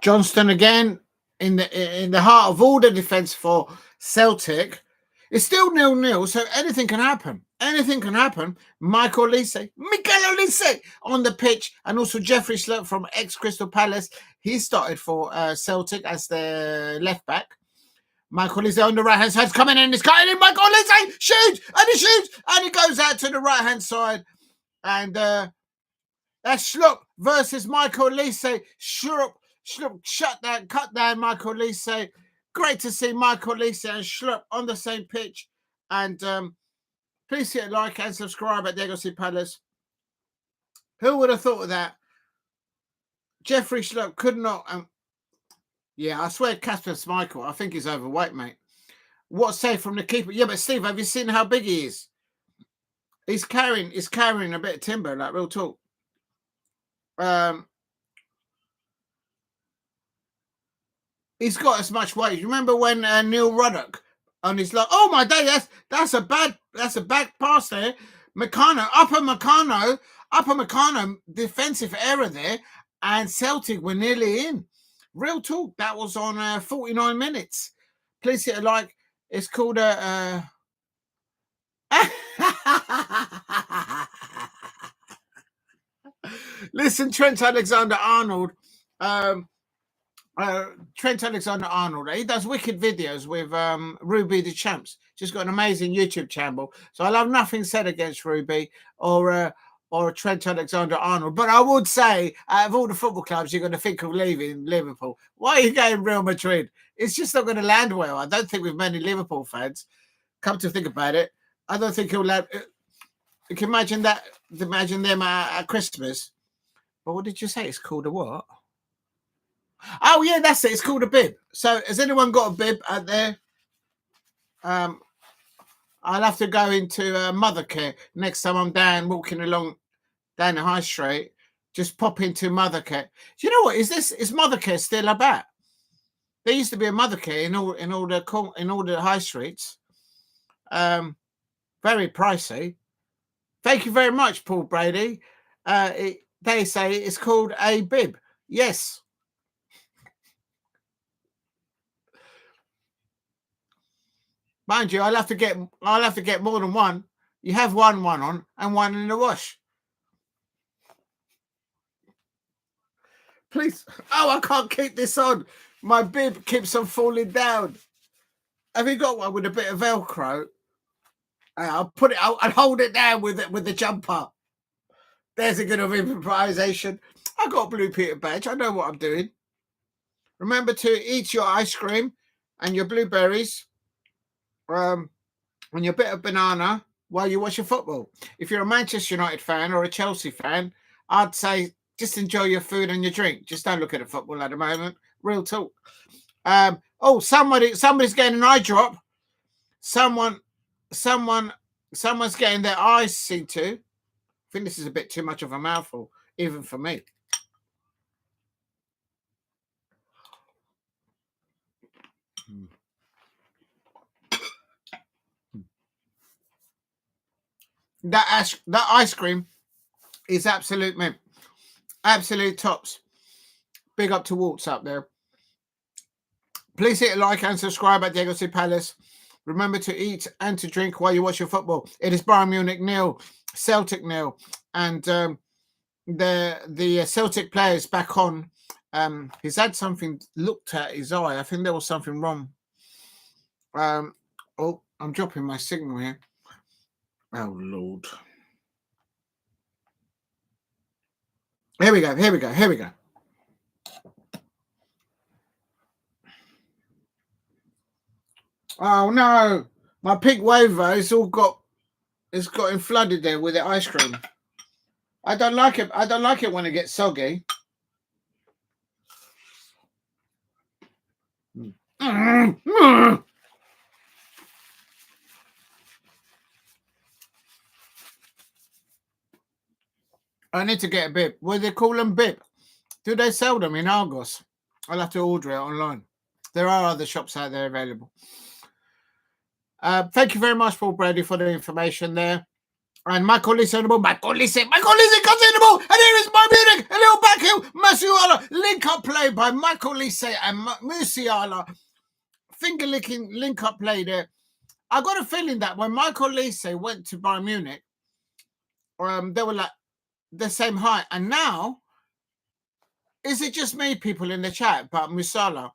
Johnston again in the heart of all the defence for Celtic. It's still 0-0, so anything can happen. Anything can happen. Michael Olise on the pitch, and also Jeffrey Schlupp from ex-Crystal Palace. He started for Celtic as the left back. Michael Olise on the right-hand side, coming in. He's cutting in. Michael Olise shoots, and he shoots, and he goes out to the right-hand side. And that's Schlupp versus Michael Olise. Schlupp cut down Michael Olise. Great to see Michael Olise and Schlupp on the same pitch. And please hit like and subscribe at Diego Palace. Who would have thought of that? Jeffrey Schlupp could not. Yeah, I swear Kasper Schmeichel, I think he's overweight, mate. What save from the keeper? Yeah, but Steve, have you seen how big he is? He's carrying a bit of timber, like real talk. He's got as much weight. You remember when Neil Ruddock on his like, oh my day, that's a bad pass there. Upamecano, defensive error there, and Celtic were nearly in. Real talk. That was on 49 minutes. Please hit a like. It's called a. Listen, Trent Alexander-Arnold. Trent Alexander-Arnold. He does wicked videos with Ruby the Champs. Just got an amazing YouTube channel. So I'll have nothing said against Ruby or Trent Alexander-Arnold. But I would say, out of all the football clubs you're going to think of leaving Liverpool, why are you going Real Madrid? It's just not going to land well. I don't think with many Liverpool fans. Come to think about it, I don't think he'll land. You can imagine that. Imagine them at Christmas. But what did you say? It's called a what? Oh, yeah, that's it. It's called a bib. So has anyone got a bib out there? I'll have to go into Mothercare next time I'm walking along down the high street. Just pop into Mothercare. Do you know what? Is Mothercare still about? There used to be a Mothercare in all the high streets. Very pricey. Thank you very much, Paul Brady. They say it's called a bib. Yes. Mind you, I'll have to get more than one. You have one on and one in the wash. Please. Oh, I can't keep this on. My bib keeps on falling down. Have you got one with a bit of Velcro? I'll put it out and hold it down with the jumper. There's a good of improvisation. I got a Blue Peter badge. I know what I'm doing. Remember to eat your ice cream and your blueberries and your bit of banana while you watch your football. If you're a Manchester United fan or a Chelsea fan, I'd say just enjoy your food and your drink. Just don't look at the football at the moment. Real talk. Somebody's getting an eye drop. Someone's getting their eyes seen to. I think this is a bit too much of a mouthful, even for me. That ice cream is absolute mint. Absolute tops. Big up to Waltz up there. Please hit a like and subscribe at Diego Palace. Remember to eat and to drink while you watch your football. It is Bayern Munich 0, Celtic 0, and the Celtic players back on. He's had something looked at his eye. I think there was something wrong. I'm dropping my signal here. Oh Lord. Here we go. Oh no, my pink waver it's got him flooded there with the ice cream. I don't like it. I don't like it when it gets soggy. I need to get a bib. What do they call them, bib? Do they sell them in Argos? I'll have to order it online. There are other shops out there available. Thank you very much, Paul Brady, for the information there. And Michael Olise on the ball. Michael Olise comes in the ball. And here is Bayern Munich. A little backheel. Musiala. Link-up play by Michael Olise and Musiala. Finger-licking link-up play there. I got a feeling that when Michael Olise went to Bayern Munich, they were like the same height. And now, is it just me, people in the chat, but Musiala,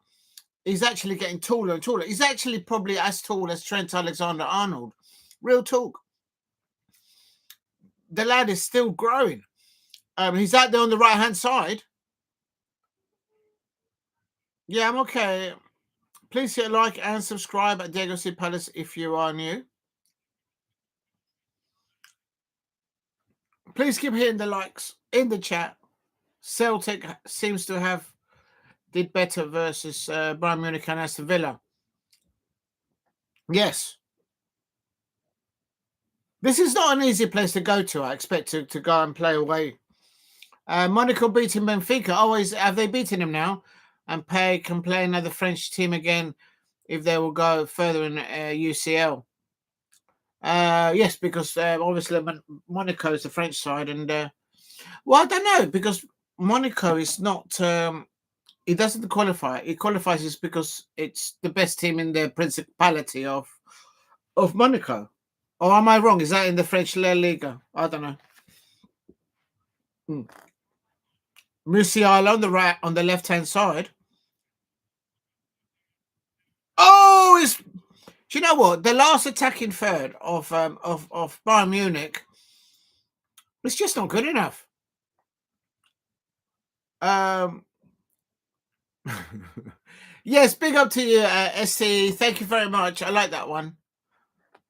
he's actually getting taller and taller. He's actually probably as tall as Trent Alexander-Arnold. Real talk. The lad is still growing. He's out there on the right-hand side. Yeah, I'm okay. Please hit like and subscribe at Diego C. Palace if you are new. Please keep hitting the likes in the chat. Celtic seems to have did better versus Bayern Munich and Aston Villa. Yes. This is not an easy place to go to. I expect to go and play away. Monaco beating Benfica. Always have they beaten him now? And can play another French team again if they will go further in UCL. Yes, because obviously Monaco is the French side, and well, I don't know, because Monaco is not. It doesn't qualify. It qualifies just because it's the best team in the Principality of Monaco. Or am I wrong? Is that in the French La Liga? I don't know. Musiala on the right, on the left-hand side. Oh, it's. Do you know what? The last attacking third of Bayern Munich, it's just not good enough. Yes, big up to you, ST. Thank you very much. I like that one.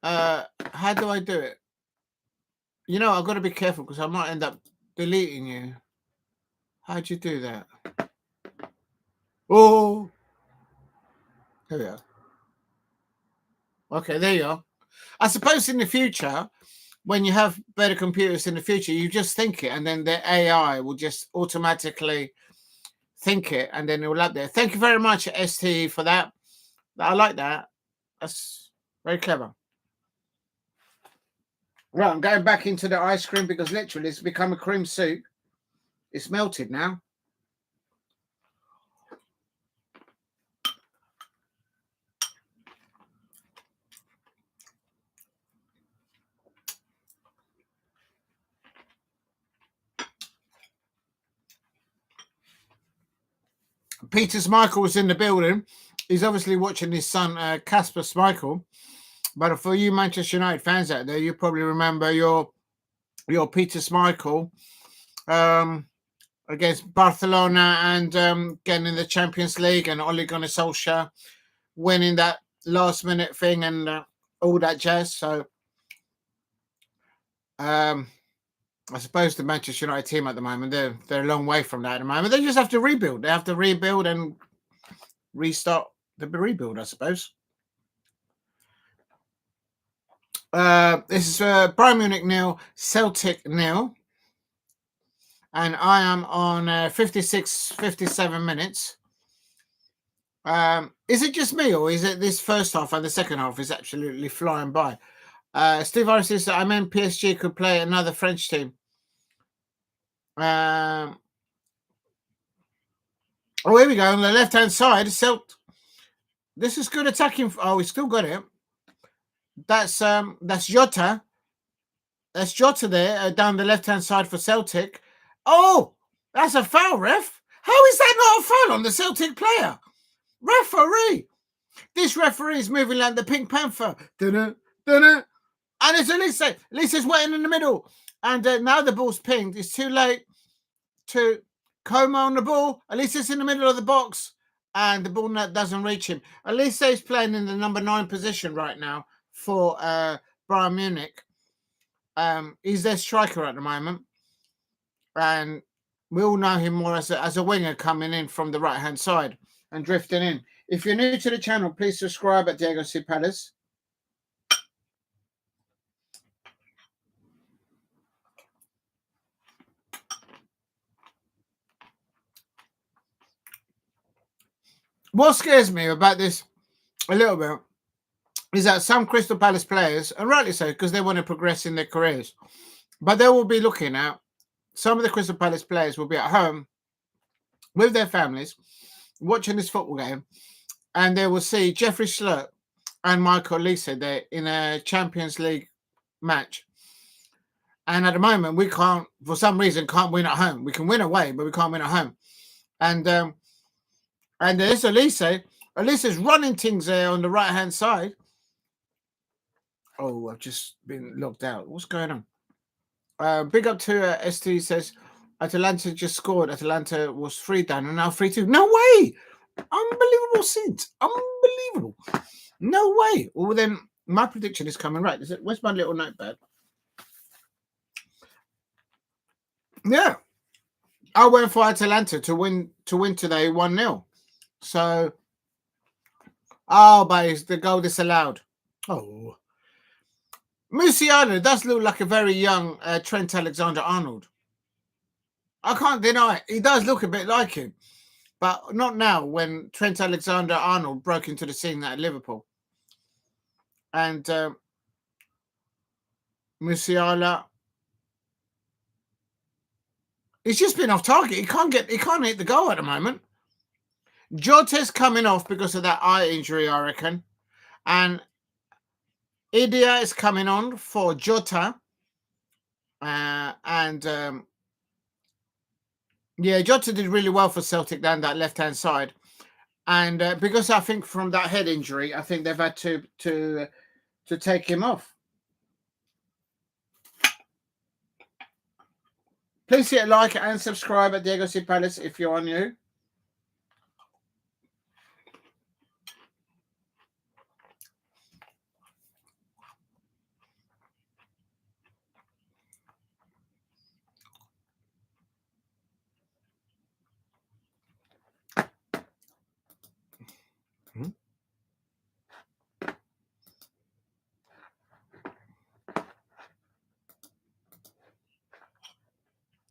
How do I do it? You know, I've got to be careful because I might end up deleting you. How'd you do that? Oh, there we are. Okay, there you are. I suppose in the future, when you have better computers in the future, you just think it, and then the AI will just automatically think it, and then it will up there. Thank you very much, ST, for that. I like that. That's very clever. Right, I'm going back into the ice cream because literally it's become a cream soup. It's melted now. Peter Schmeichel was in the building. He's obviously watching his son, Kasper Schmeichel. But for you Manchester United fans out there, you probably remember your Peter Schmeichel against Barcelona and getting in the Champions League, and Ole Gunnar Solskjaer winning that last-minute thing and all that jazz. So I suppose the Manchester United team at the moment, they're a long way from that at the moment. They just have to rebuild. They have to rebuild and restart the rebuild, I suppose. This is Bayern Munich 0, Celtic 0. And I am on 57 minutes. Is it just me, or is it this first half and the second half is absolutely flying by? Steve Harris says that I meant PSG could play another French team. Oh, here we go. On the left-hand side, this is good attacking. Oh, we still got it. That's Jota. That's Jota there down the left-hand side for Celtic. Oh, that's a foul, ref. How is that not a foul on the Celtic player? Referee. This referee is moving like the Pink Panther. Dunna, dunna. And it's Olise. Olise's waiting in the middle. And now the ball's pinged. It's too late to Como on the ball. Olise's in the middle of the box. And the ball doesn't reach him. Olise is playing in the number 9 position right now for Bayern Munich. He's their striker at the moment. And we all know him more as a winger coming in from the right-hand side and drifting in. If you're new to the channel, please subscribe at Diego C. Palace. What scares me about this a little bit is that some Crystal Palace players, and rightly so, because they want to progress in their careers, but they will be looking at some of the Crystal Palace players will be at home with their families watching this football game, and they will see Jeffrey Schlert and Michael Olise there in a Champions League match. And at the moment, we can't, for some reason, can't win at home. We can win away, but we can't win at home. And there's Olise. Olise's running things there on the right-hand side. Oh, I've just been locked out. What's going on? Big up to ST says, Atalanta just scored. Atalanta was 3 down and now 3-2. No way! Unbelievable scenes. Unbelievable. No way. Well, then my prediction is coming right. Is it? Where's my little notepad? Yeah. I went for Atalanta to win today 1-0. So, but it's the goal disallowed. Oh. Musiala does look like a very young Trent Alexander-Arnold. I can't deny it. He does look a bit like him. But not now when Trent Alexander-Arnold broke into the scene at Liverpool. And Musiala, he's just been off target. He can't hit the goal at the moment. Jota's coming off because of that eye injury, I reckon. And Idia is coming on for Jota. Jota did really well for Celtic down that left-hand side. And because I think from that head injury, I think they've had to take him off. Please hit a like and subscribe at Diego C. Palace if you're new.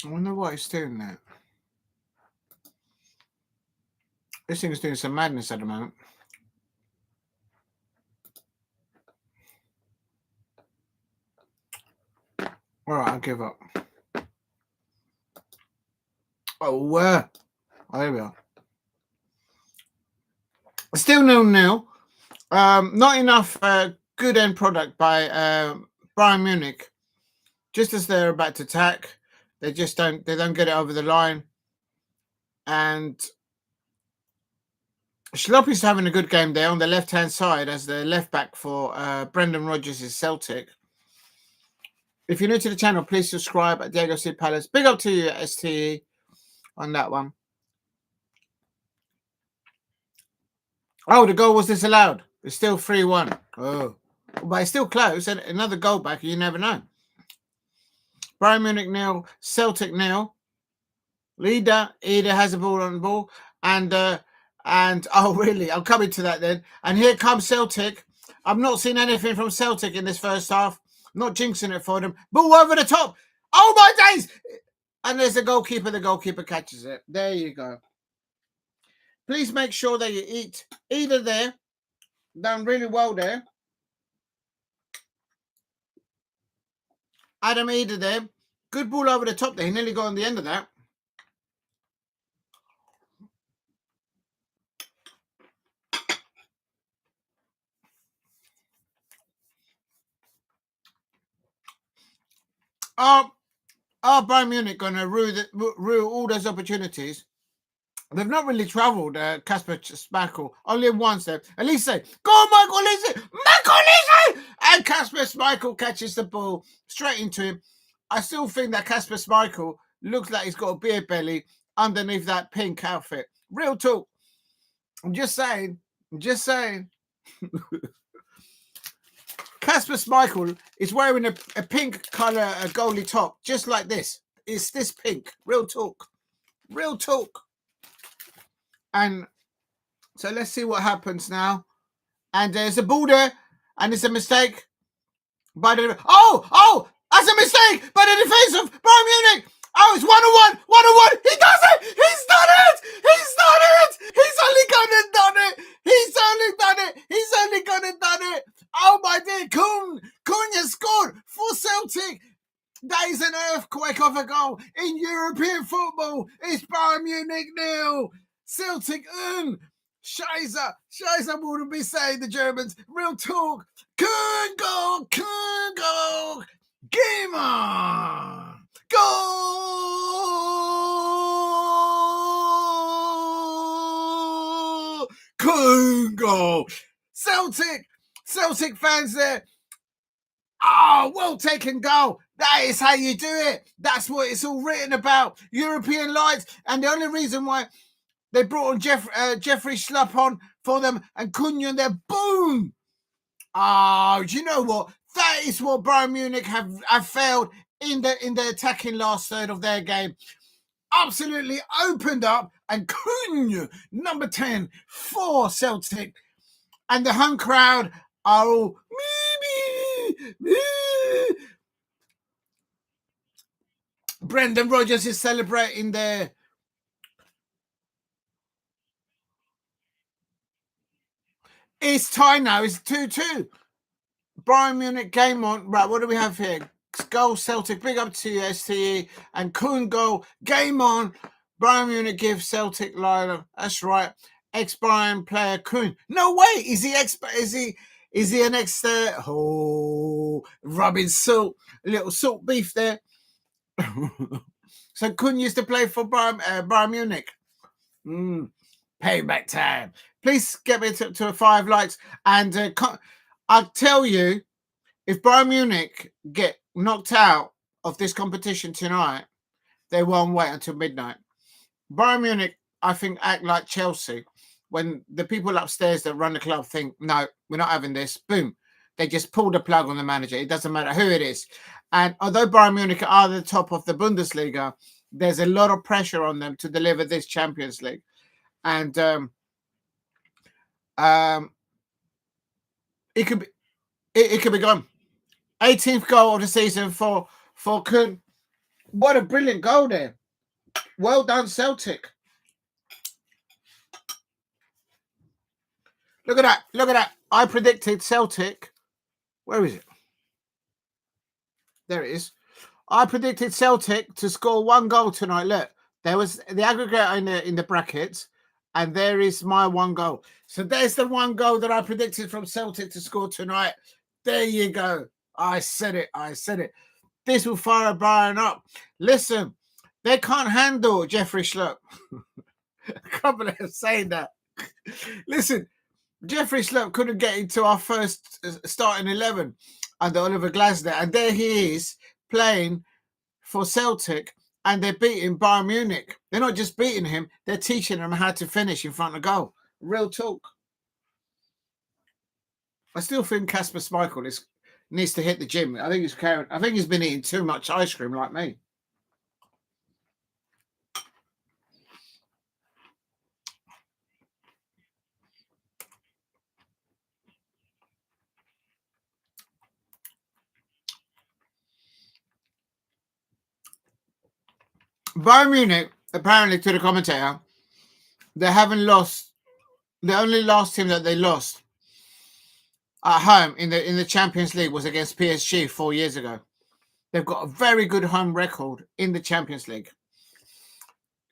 I wonder what he's doing there. This thing's doing some madness at the moment. All right, I'll give up. Oh, there we are. Still 0-0. Not enough good end product by Bayern Munich. Just as they're about to attack, they don't get it over the line. And Schloppi's having a good game there on the left-hand side as the left back for Brendan Rodgers' Celtic. If you're new to the channel, please subscribe at Diego C. Palace. Big up to you, STE, on that one. Oh, the goal was disallowed. It's still 3-1. Oh, but it's still close. And another goal back, you never know. Bayern Munich 0, Celtic 0. Ida has the ball on the ball. And oh, really? I'll come into that then. And here comes Celtic. I've not seen anything from Celtic in this first half. I'm not jinxing it for them. Ball over the top. Oh, my days. And there's the goalkeeper. The goalkeeper catches it. There you go. Please make sure that you eat either there. Done really well there. Adam Ida there. Good ball over the top there. He nearly got on the end of that. Are Bayern Munich going to rue all those opportunities? They've not really travelled, Kasper Schmeichel. Only once there. Olise. Go, Michael Olise! Michael Olise! And Kasper Schmeichel catches the ball straight into him. I still think that Kasper Schmeichel looks like he's got a beer belly underneath that pink outfit. Real talk. I'm just saying. Kasper Schmeichel is wearing a pink colour goalie top, just like this. It's this pink. Real talk. And so let's see what happens now. And there's a ball there, and it's a mistake by the... Oh! That's a mistake by the defence of Bayern Munich! Oh, it's 1-1. 1-1. He does it. He's done it. He's done it. He's only gone and done it. He's only done it. He's only gone and done it. Oh, my dear. Cunha scored for Celtic. That is an earthquake of a goal in European football. It's Bayern Munich 0. Celtic Scheiße wouldn't be saying the Germans. Real talk. Köln goal. Game on. Goal. Köln goal. Celtic fans there. Oh, well taken goal. That is how you do it. That's what it's all written about. European lights. And the only reason why they brought on Jeffrey Schlupp on for them and Cunha there, boom. Oh, do you know what? That is what Bayern Munich have failed in the attacking last third of their game. Absolutely opened up, and Cunha, number 10 for Celtic. And the home crowd are all Brendan Rodgers is celebrating there. It's tied now. It's 2-2. Bayern Munich game on. Right, what do we have here? Goal Celtic. Big up to you, STE. And Kuhn goal. Game on. Bayern Munich gives Celtic lineup. That's right. Ex-Bayern player Kuhn. No way. Is he an ex? Rubbing salt. A little salt beef there. So Kuhn used to play for Bayern Munich. Payback time. Please get me to 5 likes. And I'll tell you, if Bayern Munich get knocked out of this competition tonight, they won't wait until midnight. Bayern Munich, I think, act like Chelsea. When the people upstairs that run the club think, no, we're not having this, boom, they just pull the plug on the manager. It doesn't matter who it is. And although Bayern Munich are the top of the Bundesliga, there's a lot of pressure on them to deliver this Champions League. And it could be gone. 18th goal of the season for Kuhn. What a brilliant goal there. Well done, Celtic. Look at that. I predicted Celtic. Where is it? There it is. I predicted Celtic to score 1 goal tonight. Look, there was the aggregate in the brackets, and there is my 1 goal. So there's the 1 goal that I predicted from Celtic to score tonight. There you go. I said it. This will fire Bayern up. Listen, they can't handle Jeffrey Schlupp. I can't believe I'm saying that. Listen, Jeffrey Schlupp couldn't get into our first starting 11 under Oliver Glasner, and there he is playing for Celtic, and they're beating Bayern Munich. They're not just beating him, they're teaching him how to finish in front of goal. Real talk. I still think Kasper Schmeichel needs to hit the gym. I think he's been eating too much ice cream like me. Bayern Munich, apparently to the commentator, they haven't lost. The only last team that they lost at home in the Champions League was against PSG 4 years ago. They've got a very good home record in the Champions League.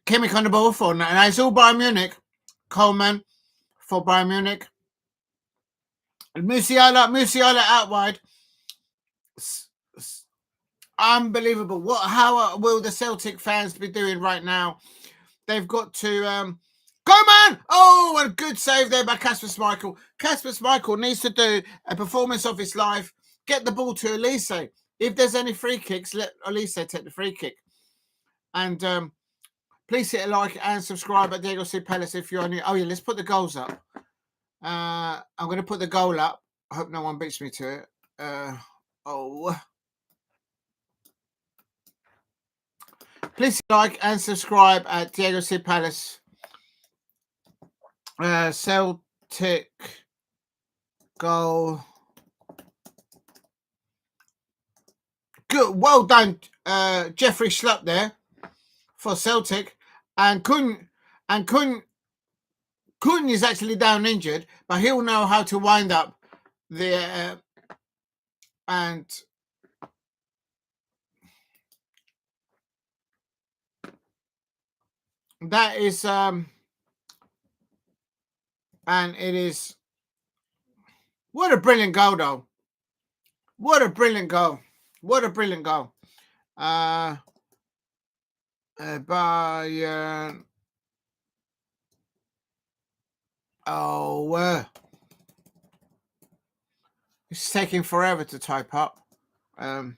Kimmich on the ball for now. And it's all Bayern Munich. Coleman for Bayern Munich. And Musiala out wide. Unbelievable. How will the Celtic fans be doing right now? They've got to go, man! Oh, a good save there by Kasper Schmeichel. Kasper Schmeichel needs to do a performance of his life. Get the ball to Olise. If there's any free kicks, let Olise take the free kick. And please hit a like and subscribe at Diego C. Palace if you're new. Oh, yeah, let's put the goals up. I'm going to put the goal up. I hope no one beats me to it. Please like and subscribe at Diego C. Palace. Celtic goal. Good. Well done, Jeffrey Schlupp there. for Celtic, and Kun is actually down injured, but he'll know how to wind up the and that is and it is, what a brilliant goal though. What a brilliant goal. What a brilliant goal. Bayern. It's taking forever to type up. Bayern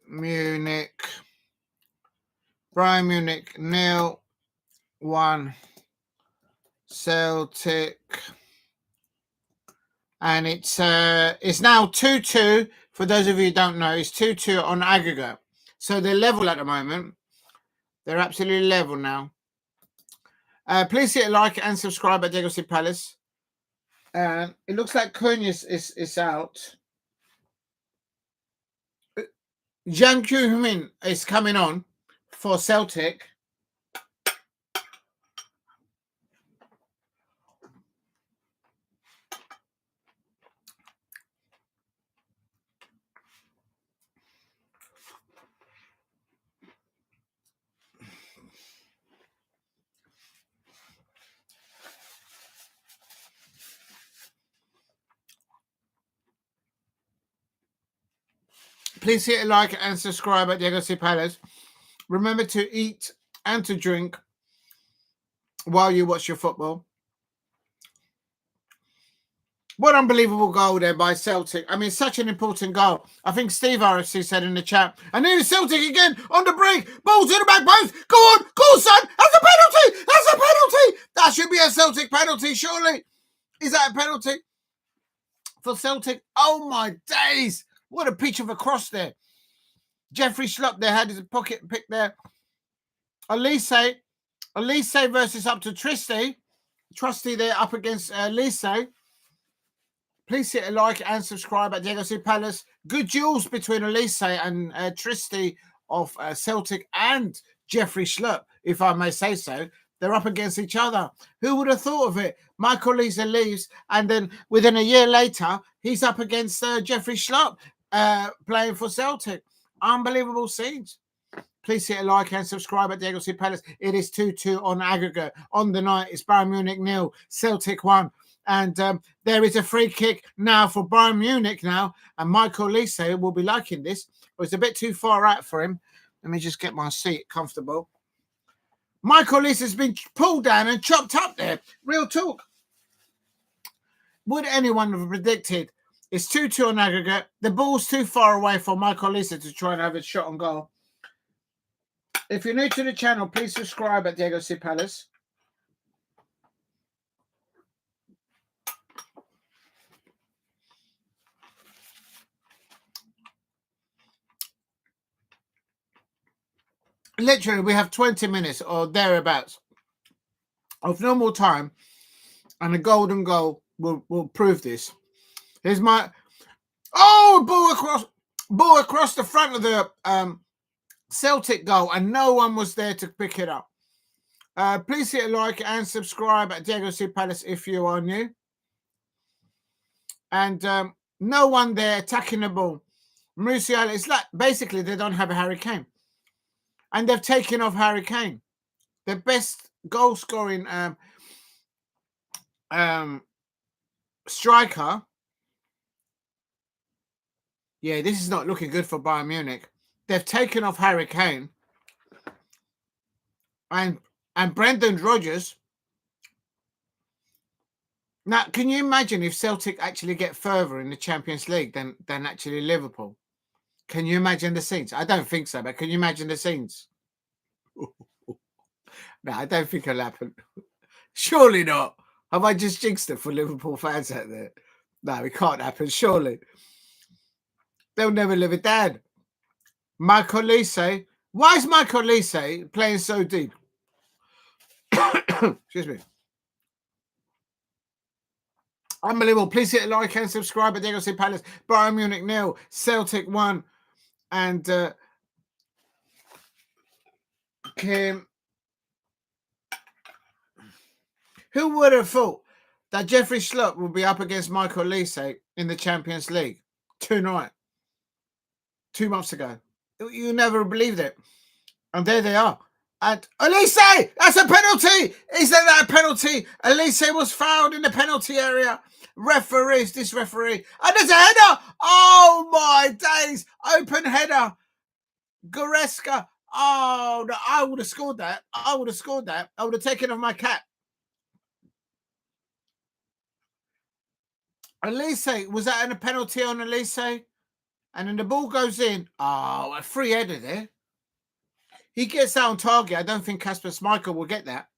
Munich. Bayern Munich 0-1. Celtic. And it's now 2-2. For those of you who don't know, it's 2-2 on aggregate. So they're level at the moment. They're absolutely level now. Please hit a like and subscribe at Diego C Palace. It looks like Kane is out. Jiang Min is coming on for Celtic. Please hit a like and subscribe at Diego C Palace. Remember to eat and to drink while you watch your football. What unbelievable goal there by Celtic. I mean, such an important goal. I think Steve RFC said in the chat, and then Celtic again on the break. Ball to the back post. Go on, go son. That's a penalty. That's a penalty. That should be a Celtic penalty, surely. Is that a penalty for Celtic? Oh, my days. What a pitch of a cross there. Jeffrey Schlupp there had his pocket pick there. Olise versus up to Tristy. Trusty there up against Olise. Please hit a like and subscribe at Diego C Palace. Good duels between Olise and Tristy of Celtic and Jeffrey Schlupp, if I may say so. They're up against each other. Who would have thought of it? Michael Olise leaves, and then within a year later, he's up against Jeffrey Schlupp playing for Celtic. Unbelievable scenes. Please hit a like and subscribe at Diego C Palace. It is 2-2 on aggregate. On the night, it's Bayern Munich 0, Celtic 1. And there is a free kick now for Bayern Munich now. And Michael Olise will be liking this. But it's a bit too far out for him. Let me just get my seat comfortable. Michael Olise has been pulled down and chopped up there. Real talk. Would anyone have predicted? It's 2-2 on aggregate. The ball's too far away for Michael Olise to try and have a shot on goal. If you're new to the channel, please subscribe at Diego C Palace. Literally, we have 20 minutes or thereabouts of normal time, and a golden goal will prove this. Here's my ball across the front of the Celtic goal, and no one was there to pick it up. Please hit a like and subscribe at Diego C Palace if you are new. And no one there attacking the ball. Musiala, it's like basically they don't have a Harry Kane. And they've taken off Harry Kane, the best goal-scoring striker. Yeah, this is not looking good for Bayern Munich. They've taken off Harry Kane. And Brendan Rodgers. Now, can you imagine if Celtic actually get further in the Champions League than actually Liverpool? Can you imagine the scenes? I don't think so, but can you imagine the scenes? No, I don't think it'll happen. Surely not. Have I just jinxed it for Liverpool fans out there? No, it can't happen, surely. They'll never live it down. Michael Olise. Why is Michael Olise playing so deep? Excuse me. Unbelievable. Please hit a like and subscribe at Diego C Palace. Bayern Munich 0, Celtic 1. And Kim, who would have thought that Jeffrey Schlupp would be up against Michael Olise in the Champions League tonight, 2 months ago? You never believed it. And there they are. And Olise, that's a penalty. Isn't that a penalty? Olise was fouled in the penalty area. This referee. And there's a header. Oh my days. Open header. Goretzka. Oh, no, I would have scored that. I would have taken off my cap. Olise, was that a penalty on Olise? And then the ball goes in. Oh, a free header there. He gets that on target. I don't think Kasper Schmeichel will get that.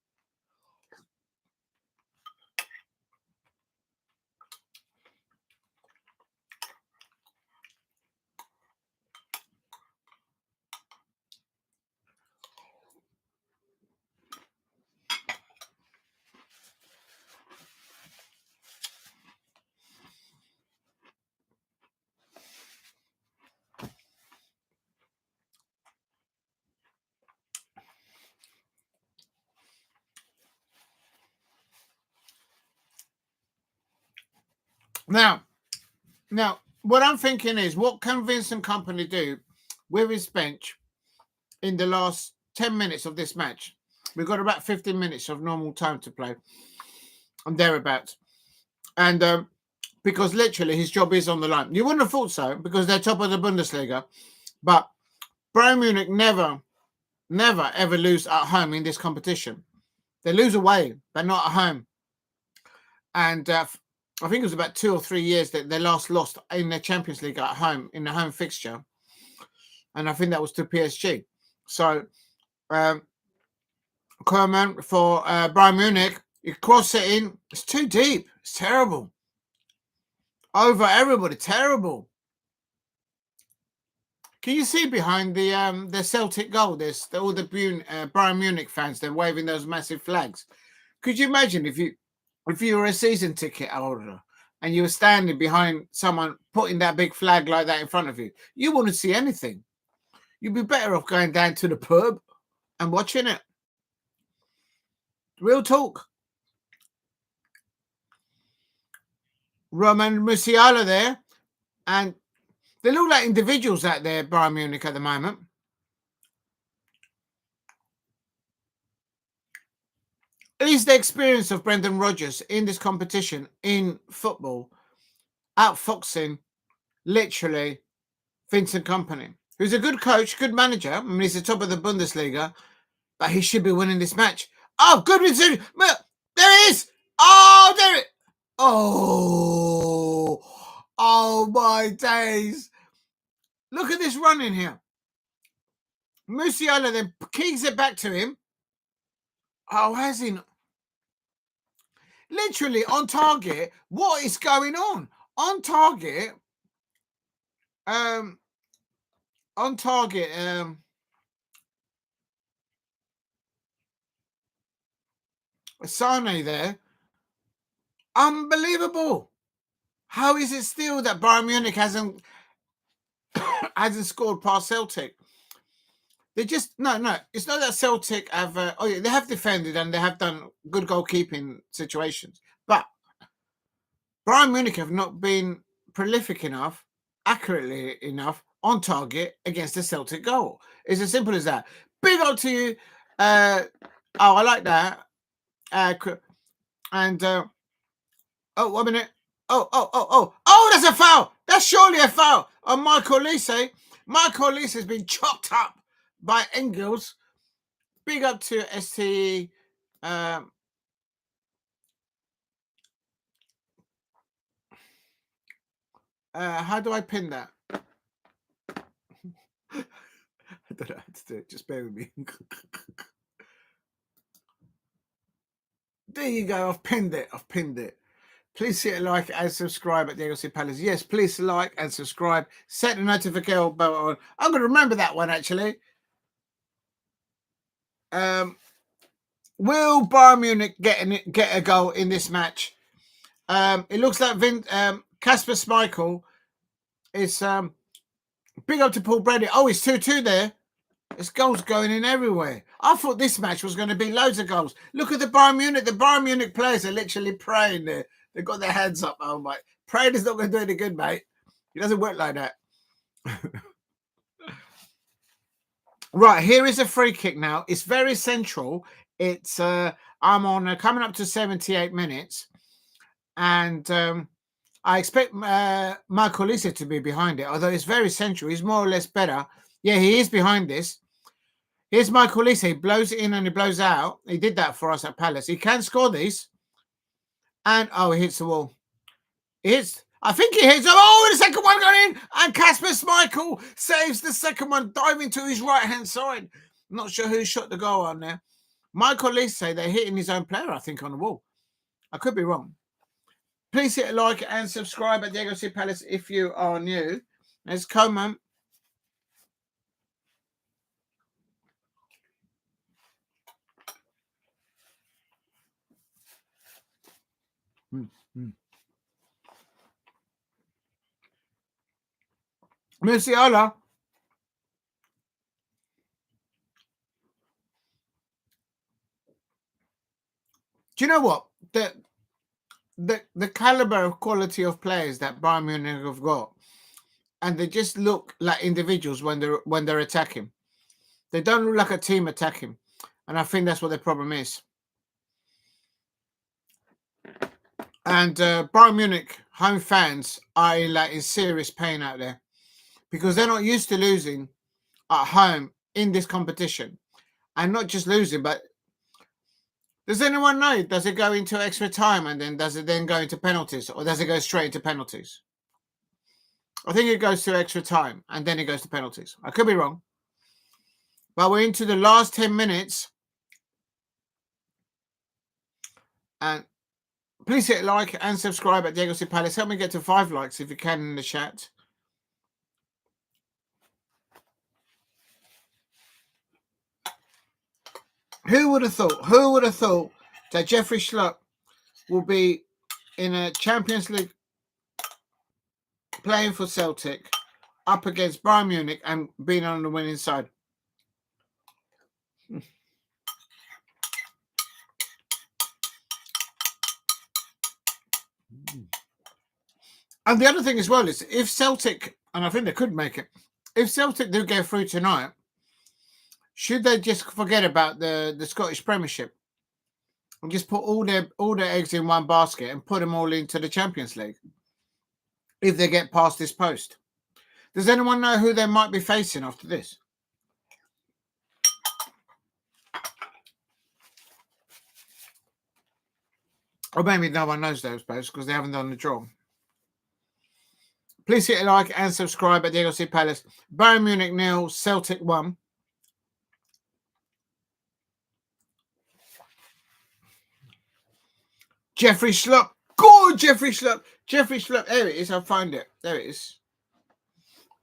Now, what I'm thinking is, what can Vincent Kompany do with his bench in the last 10 minutes of this match? We've got about 15 minutes of normal time to play and thereabouts. And because literally his job is on the line. You wouldn't have thought so because they're top of the Bundesliga. But Bayern Munich never, ever lose at home in this competition. They lose away, but not at home. And I think it was about 2 or 3 years that they last lost in the Champions League at home, in the home fixture. And I think that was to PSG. So, Koeman for Bayern Munich, you cross it in. It's too deep. It's terrible. Over everybody. Terrible. Can you see behind the Celtic goal? There's all the Bayern Munich fans. They're waving those massive flags. Could you imagine if you were a season ticket holder and you were standing behind someone putting that big flag like that in front of you? You wouldn't see anything. You'd be better off going down to the pub and watching it. Real talk. Roman Musiala there. And they look like individuals out there, Bayern Munich, at the moment. Is the experience of Brendan Rodgers in this competition in football outfoxing literally Vincent Kompany, who's a good coach, good manager. I mean, he's the top of the Bundesliga, but he should be winning this match. Oh, good decision. There it is. Oh, there it. Oh my days. Look at this run in here. Musiala then kicks it back to him. Oh, has he not? Literally on target. What is going on? On target. Sane there. Unbelievable. How is it still that Bayern Munich hasn't scored past Celtic? They just no. It's not that Celtic have. They have defended and they have done good goalkeeping situations, but Bayern Munich have not been prolific enough, accurately enough on target against the Celtic goal. It's as simple as that. Big up to you. I like that. And 1 minute. Oh, that's a foul. That's surely a foul on Michael Olise. Michael Olise has been chopped up by Engels. Big up to STE. How do I pin that? I don't know how to do it. Just bear with me. There you go. I've pinned it. Please hit a like and subscribe at Diego C. Palace. Yes, please like and subscribe. Set the notification bell on. I'm going to remember that one, actually. Will Bayern Munich get a goal in this match? It looks like Kasper Schmeichel is Big up to Paul Brady. Oh, it's 2-2 there. There's goals going in everywhere. I thought this match was going to be loads of goals. Look at the Bayern Munich. The Bayern Munich players are literally praying there. They've got their hands up. Oh, my. Praying is not going to do any good, mate. It doesn't work like that. Right, here is a free kick now. It's very central. It's I'm on coming up to 78 minutes. And I expect Michael Olise to be behind it, although it's very central. He's more or less better. Yeah, he is behind this. Here's Michael Olise. He blows it in and he blows out. He did that for us at Palace. He can score these. And, oh, he hits the wall. I think he hits. Oh, the second one going in. And Kasper Schmeichel saves the second one, diving to his right-hand side. Not sure who shot the goal on there. Michael Olise, they're hitting his own player, I think, on the wall. I could be wrong. Please hit a like and subscribe at Diego C. Palace if you are new. There's Coman. Musiala. Do you know what? The caliber of quality of players that Bayern Munich have got, and they just look like individuals when they're attacking. They don't look like a team attacking, and I think that's what the problem is. And Bayern Munich home fans are in serious pain out there because they're not used to losing at home in this competition, and not just losing, but does anyone know? Does it go into extra time and then does it then go into penalties, or does it go straight into penalties? I think it goes to extra time and then it goes to penalties. I could be wrong, but we're into the last 10 minutes, and please hit like and subscribe at Diego C. Palace. Help me get to 5 likes if you can in the chat. Who would have thought? Who would have thought that Jeffrey Schlupp will be in a Champions League playing for Celtic up against Bayern Munich and being on the winning side? And the other thing as well is if Celtic, and I think they could make it, if Celtic do get through tonight, should they just forget about the Scottish Premiership and just put all their eggs in one basket and put them all into the Champions League if they get past this post? Does anyone know who they might be facing after this? Or maybe no one knows those posts because they haven't done the draw. Please hit a like and subscribe at Diego C. Palace. Bayern Munich 0, Celtic 1. Jeffrey Schlupp. Good, Jeffrey Schlupp. Jeffrey Schlupp. There it is. I'll find it. There it is.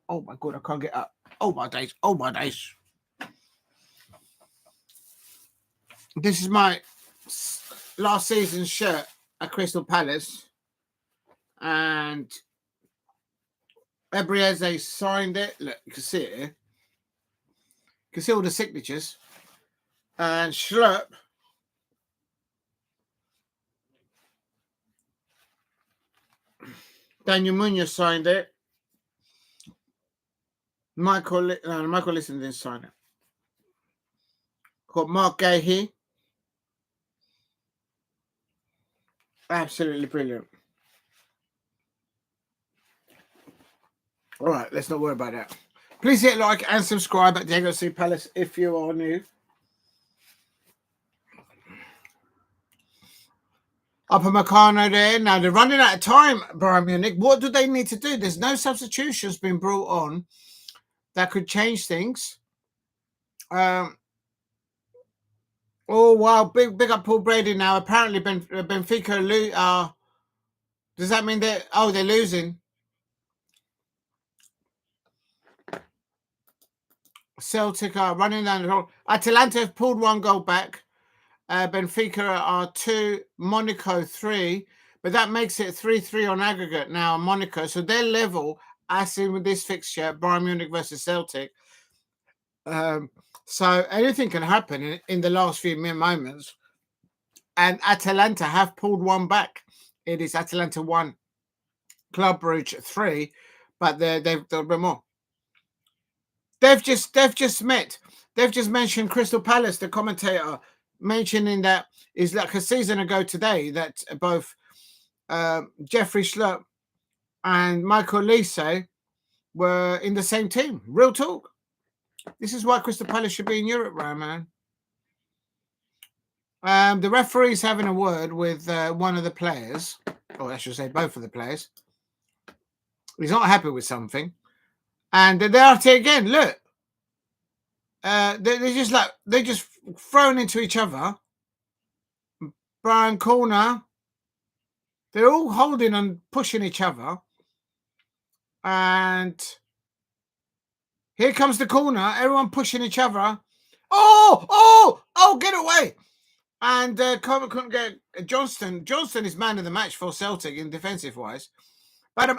Oh, my God. I can't get up. Oh, my days. Oh, my days. This is my last season's shirt at Crystal Palace. And Ebrieze signed it. Look, you can see it here. You can see all the signatures. And Schlupp. Daniel Munoz signed it. Michael Olise didn't sign it. Got Mark Gahey. Absolutely brilliant. All right, let's not worry about that. Please hit like and subscribe at Diego C. Palace if you are new. Upamecano there. Now they're running out of time, Bayern Munich. What do they need to do? There's no substitutions been brought on that could change things. Oh wow, big up Paul Brady now. Apparently Benfica does that mean they're losing? Celtic are running down the road. Atalanta have pulled 1 goal back. Benfica are 2, Monaco 3, but that makes it 3-3 on aggregate now. Monaco, so they're level as in with this fixture, Bayern Munich versus Celtic. So anything can happen in the last few moments. And Atalanta have pulled one back. It is Atalanta 1, Club Brugge 3, but they've a bit more. They've just met. They've just mentioned Crystal Palace, the commentator, mentioning that is like a season ago today that both Jeffrey Schlupp and Michael Olise were in the same team. Real talk. This is why Crystal Palace should be in Europe, right, man? The referee's having a word with one of the players, or I should say both of the players. He's not happy with something. And they're out here again. Look. They're just thrown into each other. Brian corner. They're all holding and pushing each other. And here comes the corner. Everyone pushing each other. Oh, get away. And couldn't get Johnston. Johnston is man of the match for Celtic in defensive wise. But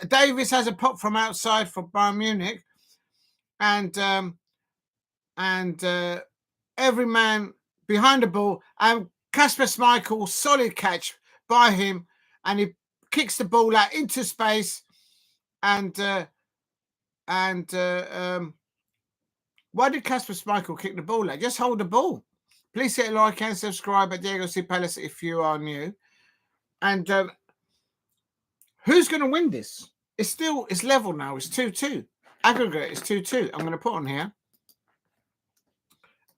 Davies has a pop from outside for Bayern Munich. And every man behind the ball. And Kasper Schmeichel, solid catch by him. And he kicks the ball out into space. And why did Kasper Schmeichel kick the ball out? Just hold the ball. Please hit a like and subscribe at Diego C. Palace if you are new. And who's going to win this? It's level now. It's 2-2. Aggregate is 2-2. I'm going to put on here.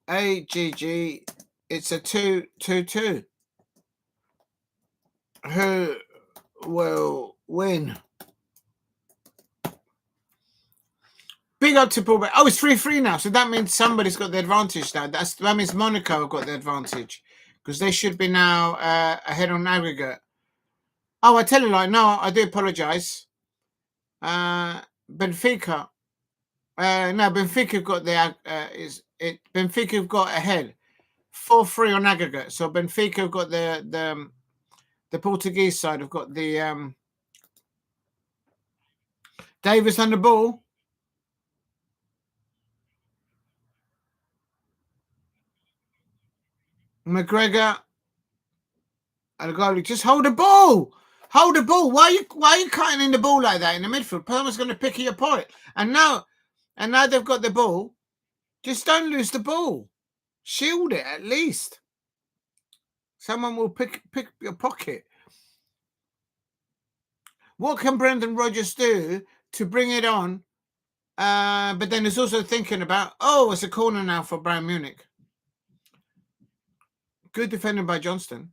AGG. It's a 2-2. Who will win? Big up to Paul. Oh, it's 3-3 now. So that means somebody's got the advantage now. That means Monaco have got the advantage because they should be now ahead on aggregate. Oh, I tell you, like, no, I do apologise. Benfica. No, Benfica have got Benfica have got ahead 4-3 on aggregate. So Benfica have got the Portuguese side have got the Davies on the ball. McGregor and the goalie, just hold the ball. Hold the ball. Why are you cutting in the ball like that in the midfield? Palmer's going to pick your point. And now they've got the ball. Just don't lose the ball. Shield it at least. Someone will pick your pocket. What can Brendan Rodgers do to bring it on? But then he's also thinking about, it's a corner now for Bayern Munich. Good defending by Johnston.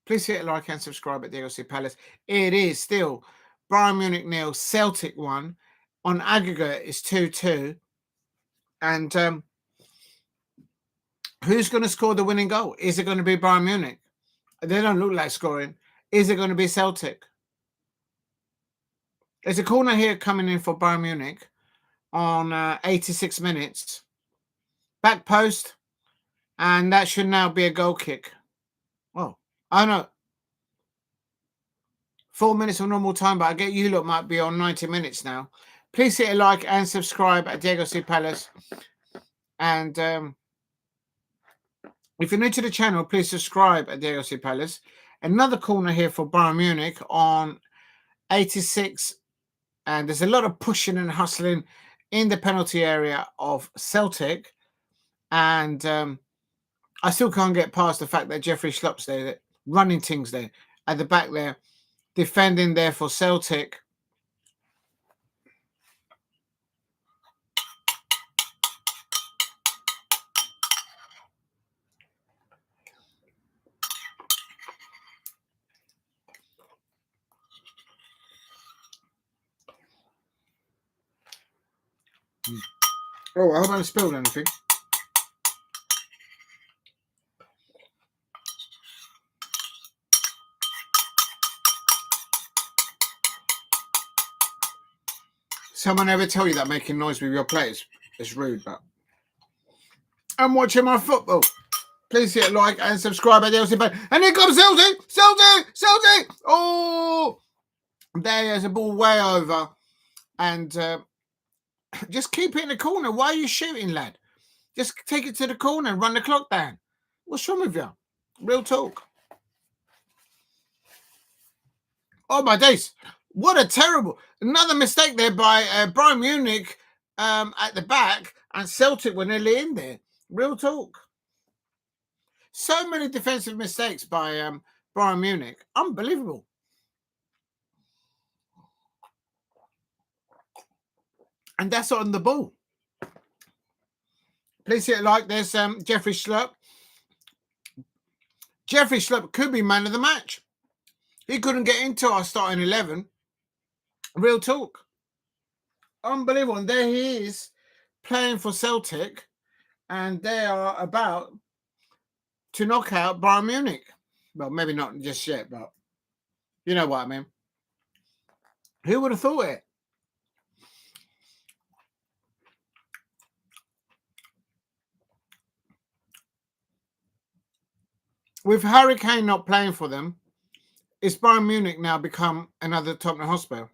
Please hit a like and subscribe at Diego C. Palace. It is still Bayern Munich 0, Celtic 1. On aggregate, it's 2-2. And who's going to score the winning goal? Is it going to be Bayern Munich? They don't look like scoring. Is it going to be Celtic? There's a corner here coming in for Bayern Munich on 86 minutes. Back post. And that should now be a goal kick. Oh no. 4 minutes of normal time, but I get you lot might be on 90 minutes now. Please hit a like and subscribe at Diego C. Palace. And if you're new to the channel, please subscribe at Diego C. Palace. Another corner here for Bayern Munich on 86. And there's a lot of pushing and hustling in the penalty area of Celtic. And I still can't get past the fact that Jeffrey Schlupp's there, running things there at the back there, defending there for Celtic. Oh, I hope I haven't spilled anything. Someone ever tell you that making noise with your players is rude, but I'm watching my football. Please hit like and subscribe at the LC. And here comes Celtic! Celtic! Celtic! Oh! There's a ball way over, and just keep it in the corner. Why are you shooting, lad? Just take it to the corner and run the clock down. What's wrong with you? Real talk. Oh, my days. What a terrible... Another mistake there by Bayern Munich at the back, and Celtic were nearly in there. Real talk. So many defensive mistakes by Bayern Munich. Unbelievable. And that's on the ball. Please hit a like. There's Jeffrey Schlupp. Jeffrey Schlupp could be man of the match. He couldn't get into our starting 11. Real talk. Unbelievable. And there he is playing for Celtic. And they are about to knock out Bayern Munich. Well, maybe not just yet, but you know what I mean. Who would have thought it? With Harry Kane not playing for them, is Bayern Munich now become another Tottenham Hotspur?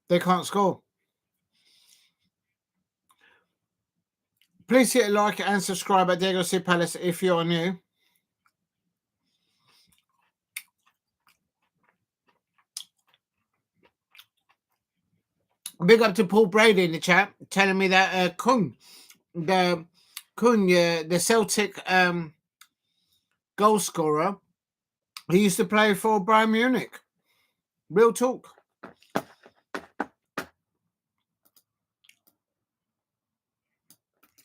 They can't score. Please hit a like and subscribe at Diego C. Palace if you're new. Big up to Paul Brady in the chat telling me that the Celtic goal scorer, he used to play for Bayern Munich. Real talk.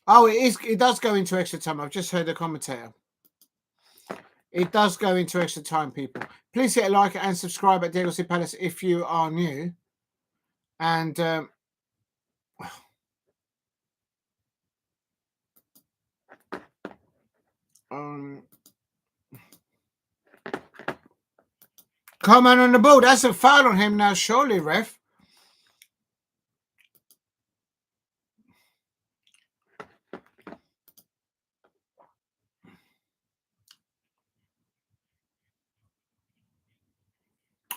Oh, it does go into extra time. I've just heard the commentator. It does go into extra time, people. Please hit a like and subscribe at Diego C. Palace if you are new. And come on the ball. That's a foul on him now, surely, ref.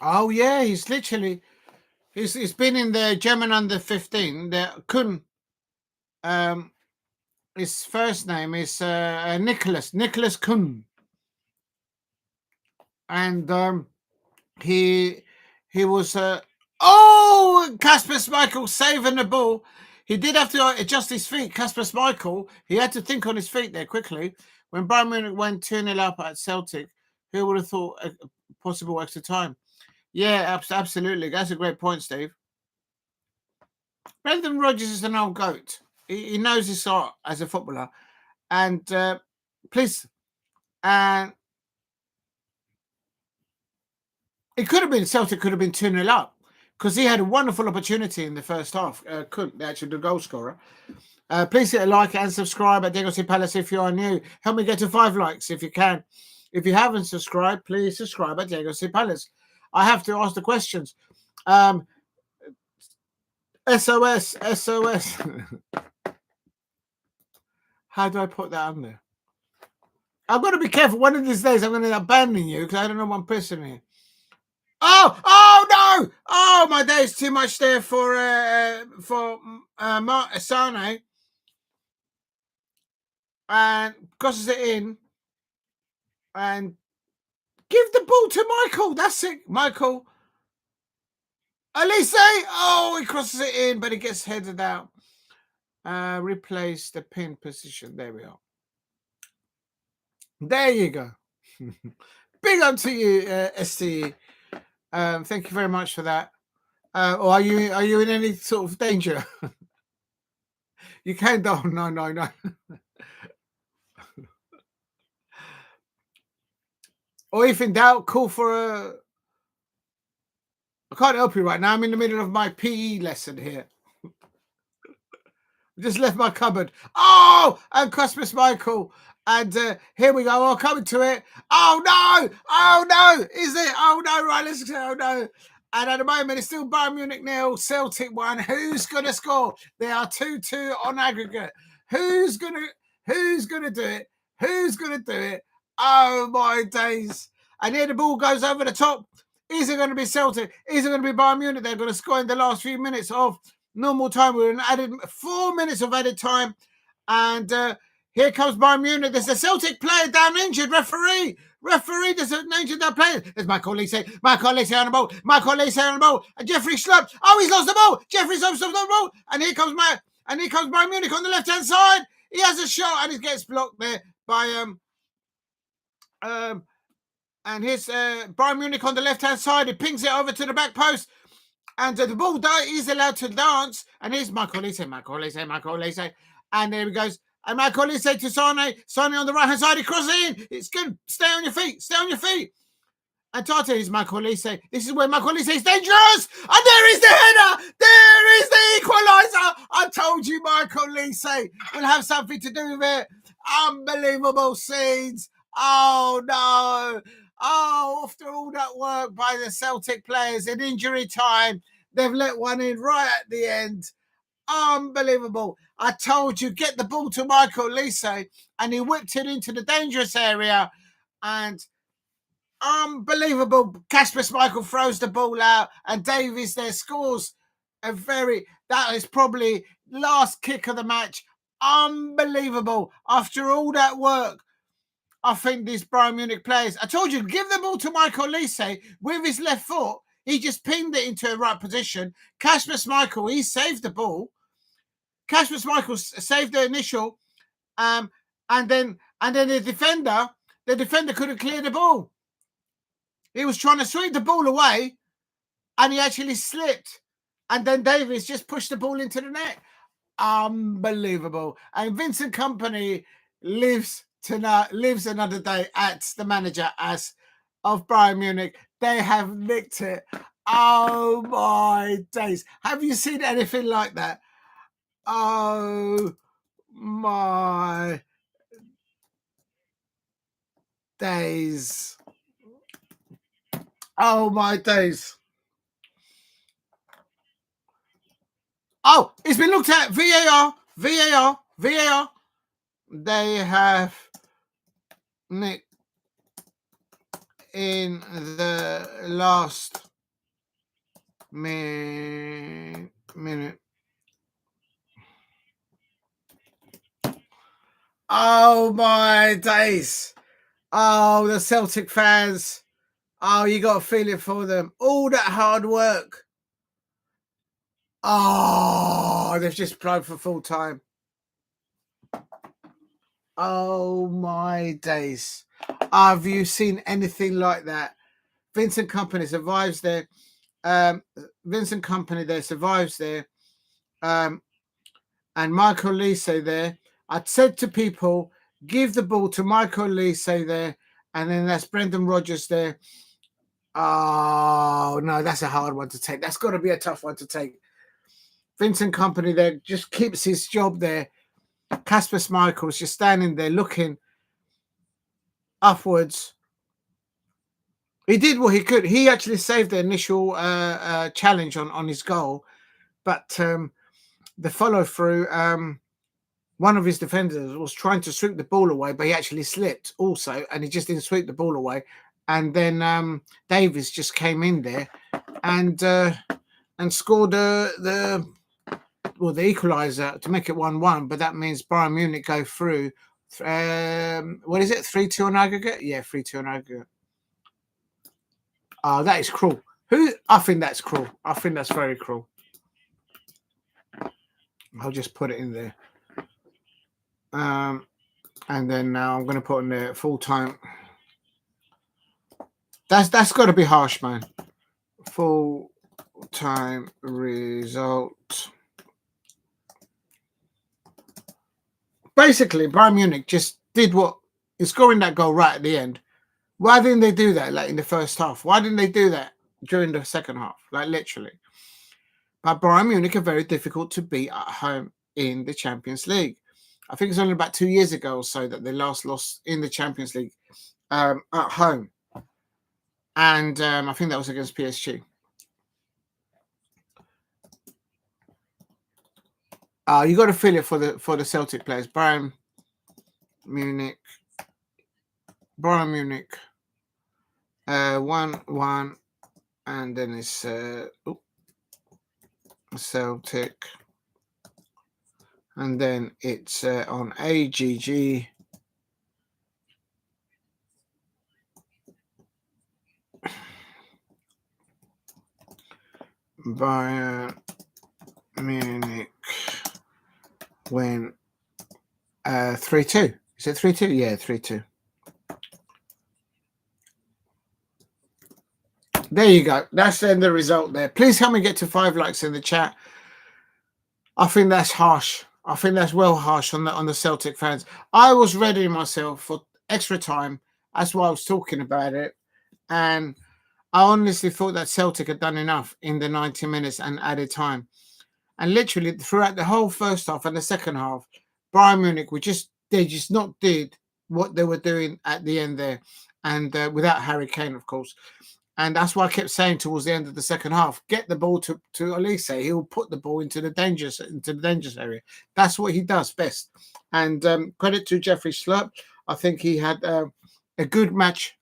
Oh yeah, he's literally he's been in the German under 15. The Kun, his first name is Nicholas Kun, and he was Kasper Schmeichel saving the ball. He did have to adjust his feet. Kasper Schmeichel, he had to think on his feet there quickly. When Bayern Munich went 2-0 up at Celtic, who would have thought a possible extra time? Yeah, absolutely. That's a great point, Steve. Brendan Rodgers is an old goat. He knows his art as a footballer. And please, it could have been Celtic could have been 2-0 up because he had a wonderful opportunity in the first half. Actually, the goal scorer. Please hit a like and subscribe at Diego C. Palace if you are new. Help me get to 5 likes if you can. If you haven't subscribed, please subscribe at Diego C. Palace. I have to ask the questions. SOS. How do I put that on there? I've got to be careful. One of these days, I'm going to end up banning you because I don't know one person here. Oh no! Oh my days, too much there for Sane, and crosses it in, and give the ball to Michael. That's it, Michael. Olise. Oh, he crosses it in, but it gets headed out. Replace the pin position. There we are. There you go. Big up to you, STE. Thank you very much for that. Or are you in any sort of danger? You can go. No. Or if in doubt, call for a... I can't help you right now. I'm in the middle of my PE lesson here. Just left my cupboard. Oh, and Kasper Schmeichel. And here we go. Oh, coming to it. Oh, no. Oh, no. Is it? Oh, no. Right, let's go. Oh, no. And at the moment, it's still Bayern Munich 0, Celtic 1. Who's going to score? They are 2-2 on aggregate. Who's going to do it? Who's going to do it? Oh, my days. And here the ball goes over the top. Is it going to be Celtic? Is it going to be Bayern Munich? They're going to score in the last few minutes of normal time. We're in added 4 minutes of added time. And here comes Bayern Munich. There's a Celtic player down injured. Referee, there's an injured down player. There's Michael Olise on the ball. And Jeffrey Schlupp. Oh, he's lost the ball. Jeffrey's lost the ball. And here comes Bayern Munich on the left-hand side. He has a shot and he gets blocked there by and here's Bayern Munich on the left-hand side. He pings it over to the back post. And the ball is allowed to dance. And here's Michael Olise. And there he goes. And Michael Olise to Sane. Sane on the right-hand side. He crosses in. It's good. Stay on your feet. And Tate is Michael Olise. This is where Michael Olise is dangerous. And there is the header. There is the equaliser. I told you Michael Olise will have something to do with it. Unbelievable scenes. Oh, no. Oh, after all that work by the Celtic players in injury time, they've let one in right at the end. Unbelievable. I told you, get the ball to Michael Olise, and he whipped it into the dangerous area. And unbelievable. Kasper Schmeichel throws the ball out, and Davies there scores that is probably last kick of the match. Unbelievable. After all that work, I think these Bayern Munich players, I told you, give the ball to Michael Olise with his left foot. He just pinned it into the right position. Kasper Schmeichel, he saved the ball. Kasper Schmeichel saved the initial, and then the defender couldn't clear the ball. He was trying to sweep the ball away, and he actually slipped. And then Davies just pushed the ball into the net. Unbelievable. And Vincent Kompany lives another day at the manager of Bayern Munich. They have licked it. Oh my days. Have you seen anything like that? Oh my days. Oh my days. Oh, it's been looked at. VAR. They have nicked in the last minute. Oh my days. Oh, the Celtic fans. Oh, you got to feel it for them. All that hard work. Oh, they've just played for full time. Oh my days. Have you seen anything like that? Vincent Kompany survives there. Vincent Kompany there survives there. And Michael Olise there. I said to people, give the ball to Michael Olise there. And then that's Brendan Rodgers there. Oh, no, that's a hard one to take. That's got to be a tough one to take. Vincent Kompany there just keeps his job there. Kasper Schmeichel's just standing there looking upwards. He did what he could. He actually saved the initial challenge on his goal. But the follow-through, one of his defenders was trying to sweep the ball away, but he actually slipped also, and he just didn't sweep the ball away. And then Davies just came in there and scored the equaliser to make it 1-1. But that means Bayern Munich go through. What is it? 3-2 on aggregate? Yeah, 3-2 on aggregate. Oh, that is cruel. I think that's cruel. I think that's very cruel. I'll just put it in there. And then now I'm going to put in there full time. That's got to be harsh, man. Full time result. Basically, Bayern Munich just did what is scoring that goal right at the end. Why didn't they do that like in the first half? Why didn't they do that during the second half? Like literally. But Bayern Munich are very difficult to beat at home in the Champions League. I think it's only about 2 years ago or so that they last lost in the Champions League at home. And I think that was against PSG. You got to feel it for the Celtic players. Bayern Munich. 1-1. and then it's Celtic, and then it's on AGG. Bayern Munich win 3-2. Is it 3-2? Yeah, 3-2. There you go. That's then the result there. Please help me get to 5 likes in the chat. I think that's harsh. I think that's well harsh on the Celtic fans. I was ready myself for extra time. That's why I was talking about it. And I honestly thought that Celtic had done enough in the 90 minutes and added time. And literally throughout the whole first half and the second half, Bayern Munich they just not did what they were doing at the end there. And without Harry Kane, of course. And that's why I kept saying towards the end of the second half, get the ball to Olise. He'll put the ball into the dangerous area. That's what he does best. And credit to Jeffrey Slurp. I think he had a good match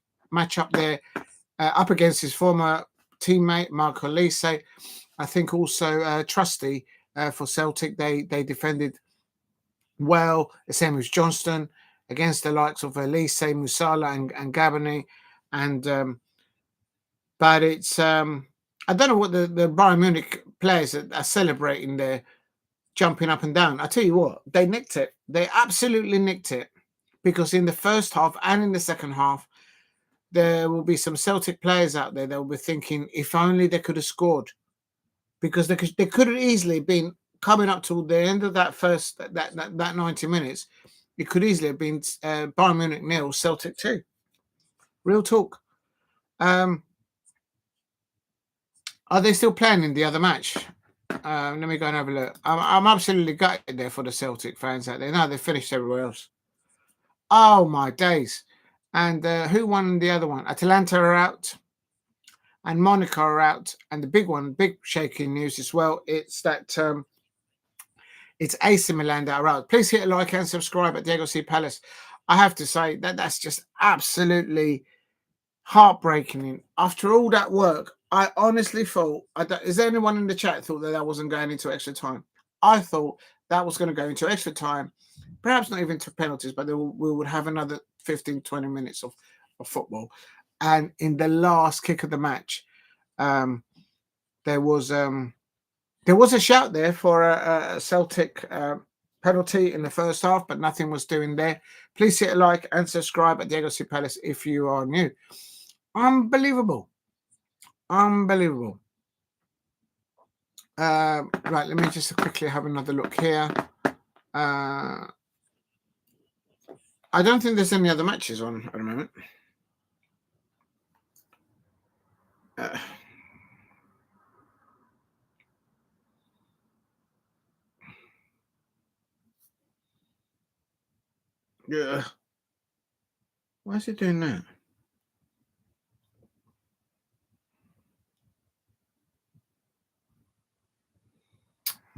up there up against his former teammate Mark Olise. I think also Trusty for Celtic. They defended well. The same as Johnston against the likes of Olise, Musiala, and Kompany. And but it's I don't know what the Bayern Munich players are celebrating there, jumping up and down. I tell you what, they nicked it. They absolutely nicked it, because in the first half and in the second half, there will be some Celtic players out there that will be thinking, if only they could have scored, because they could have easily been coming up to the end of that 90 minutes. It could easily have been Bayern Munich 0, Celtic 2. Real talk. Are they still playing in the other match? Let me go and have a look. I'm absolutely gutted there for the Celtic fans out there. No, they finished everywhere else. Oh, my days. And who won the other one? Atalanta are out. And Monaco are out. And the big shaking news as well, it's that it's AC Milan that are out. Please hit a like and subscribe at Diego C. Palace. I have to say that's just absolutely heartbreaking. After all that work, I honestly thought, is there anyone in the chat thought that wasn't going into extra time? I thought that was going to go into extra time, perhaps not even to penalties, but we would have another 15, 20 minutes of football. And in the last kick of the match, there was a shout there for a Celtic penalty in the first half, but nothing was doing there. Please hit a like and subscribe at Diego C. Palace if you are new. Unbelievable. Right, let me just quickly have another look here. I don't think there's any other matches on at the moment. Yeah. Why is it doing that?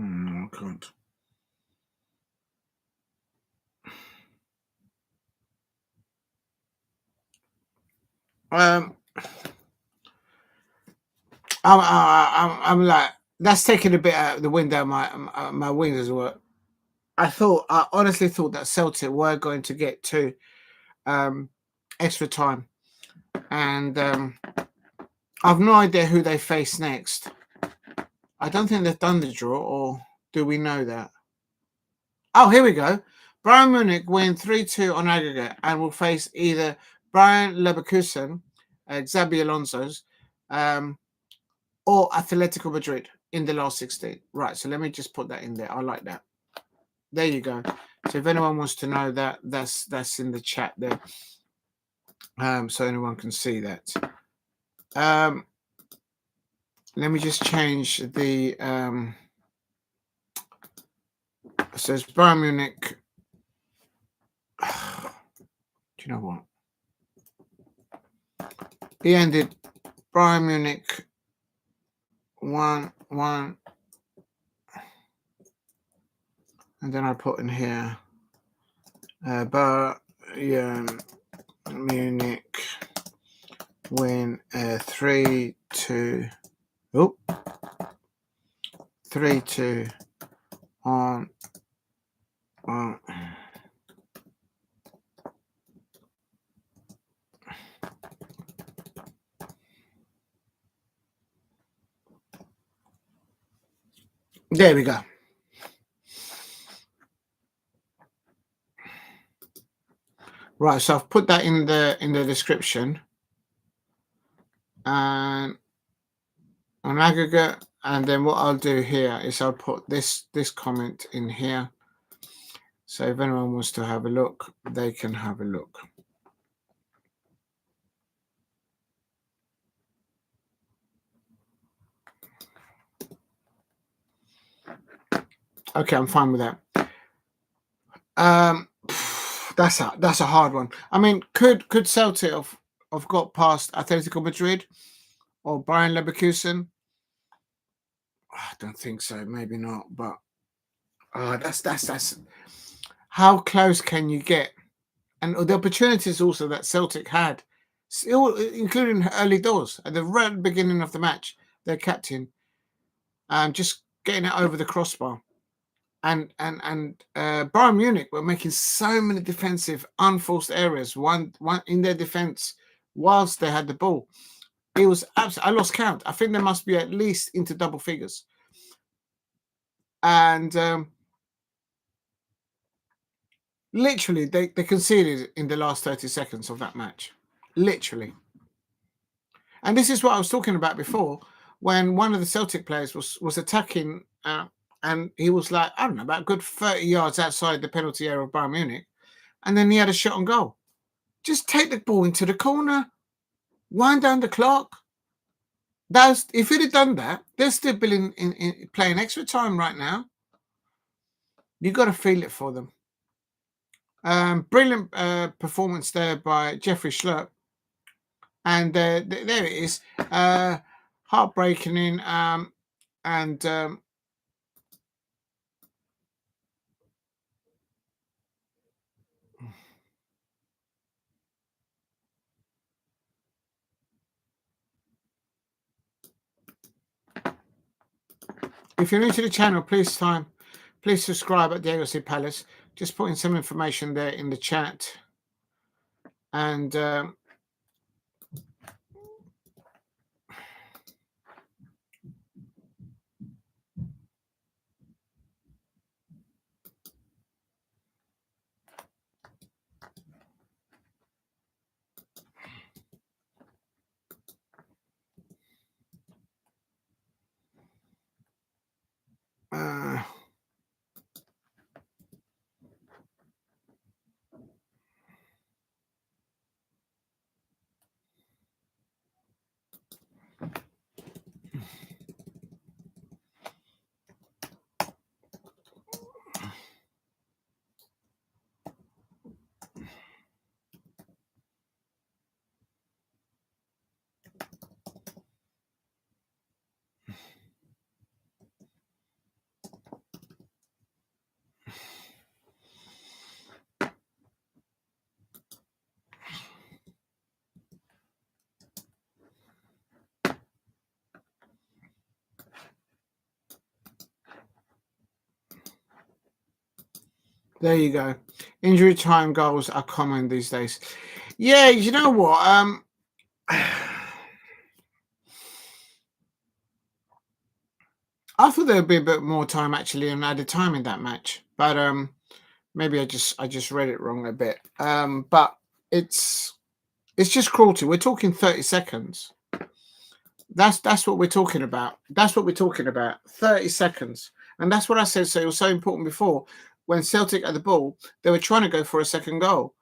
I can't. I'm like, that's taking a bit out of the wind out my wings as well. I honestly thought that Celtic were going to get to extra time, and I've no idea who they face next. I don't think they've done the draw, or do we know that? Oh, here we go. Bayern Munich win 3-2 on aggregate and will face either Bayer Leverkusen, Xabi Alonso's, or Atletico Madrid in the last 16. Right, so let me just put that in there. I like that. There you go. So if anyone wants to know that, that's in the chat there. So anyone can see that. Let me just change the so it's Bayern Munich. Do you know what? He ended Bayern Munich 1-1, and then I put in here Bayern Munich win 3-2. Oh, 3-2 on. There we go. Right, so I've put that in the description and an aggregate, and then what I'll do here is I'll put this comment in here. So if anyone wants to have a look, they can have a look. Okay, I'm fine with that. That's a hard one. I mean, could Celtic have got past Atletico Madrid or Bayern Leverkusen? I don't think so. Maybe not. But that's how close can you get? And the opportunities also that Celtic had, still including early doors at the very beginning of the match, their captain, just getting it over the crossbar. And Bayern Munich were making so many defensive unforced errors. One in their defense whilst they had the ball. It was absolutely. I lost count. I think there must be at least into double figures. And literally, they conceded in the last 30 seconds of that match. Literally. And this is what I was talking about before, when one of the Celtic players was attacking. And he was like, I don't know, about a good 30 yards outside the penalty area of Bayern Munich. And then he had a shot on goal. Just take the ball into the corner. Wind down the clock. If he'd have done that, they're still playing extra time right now. You've got to feel it for them. Brilliant performance there by Jeffrey Schlurp. And there it is. Heartbreaking in. If you're new to the channel, please subscribe at Diego C. Palace. Just putting some information there in the chat. And there you go. Injury time goals are common these days. Yeah, you know what? I thought there'd be a bit more time actually and added time in that match, but maybe I just read it wrong a bit. But it's just cruelty. We're talking 30 seconds. That's what we're talking about. That's what we're talking about. 30 seconds, and that's what I said. So it was so important before when Celtic had the ball, they were trying to go for a second goal.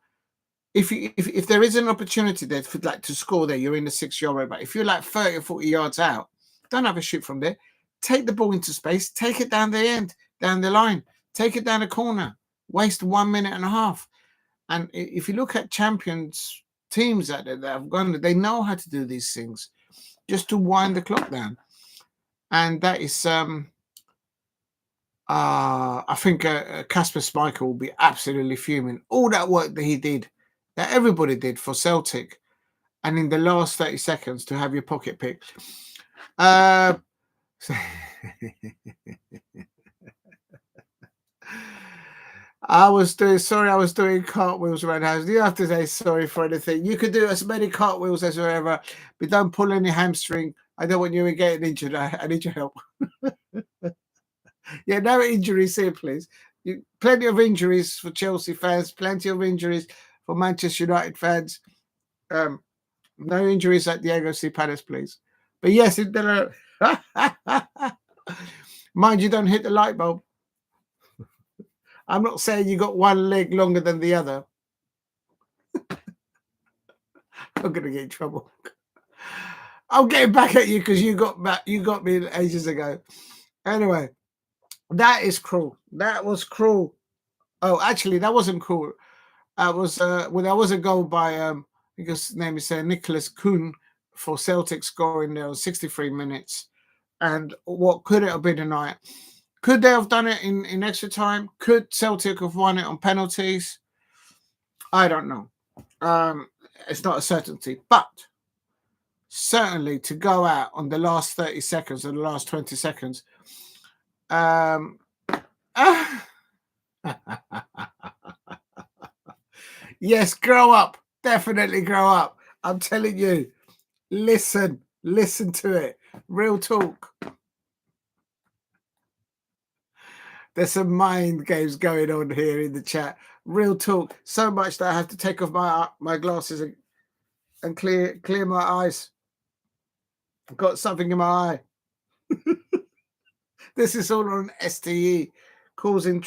If there is an opportunity there for like to score there, you're in the 6-yard area. But if you're like 30 or 40 yards out, don't have a shoot from there. Take the ball into space, take it down the end, down the line, take it down the corner, waste 1 minute and a half. And if you look at champions teams that have gone, they know how to do these things just to wind the clock down. And that is, I think Kasper Schmeichel will be absolutely fuming. All that work that he did, that everybody did for Celtic, and in the last 30 seconds to have your pocket picked. I was doing cartwheels around the house. You don't have to say sorry for anything. You could do as many cartwheels as whatever, but don't pull any hamstring. I don't want you getting injured. I need your help. Yeah, no injuries here, please. Plenty of injuries for Chelsea fans, plenty of injuries for Manchester United fans. No injuries at Diego C. Palace, please. But yes, mind you, don't hit the light bulb. I'm not saying you got one leg longer than the other. I'm gonna get in trouble. I'm getting back at you because you got me ages ago. Anyway, that is cruel. That was cruel. Oh, actually, that wasn't cruel. That was that was a goal by because his name is Nicholas Kuhn for Celtic, scoring there on 63 minutes. And what could it have been tonight? Could they have done it in extra time? Could Celtic have won it on penalties? I don't know. It's not a certainty, but certainly to go out on the last 30 seconds or the last 20 seconds. Yes, grow up. Definitely grow up. I'm telling you. Listen to it. Real talk. There's some mind games going on here in the chat. Real talk. So much that I have to take off my glasses and clear my eyes. I've got something in my eye. This is all on STE, causing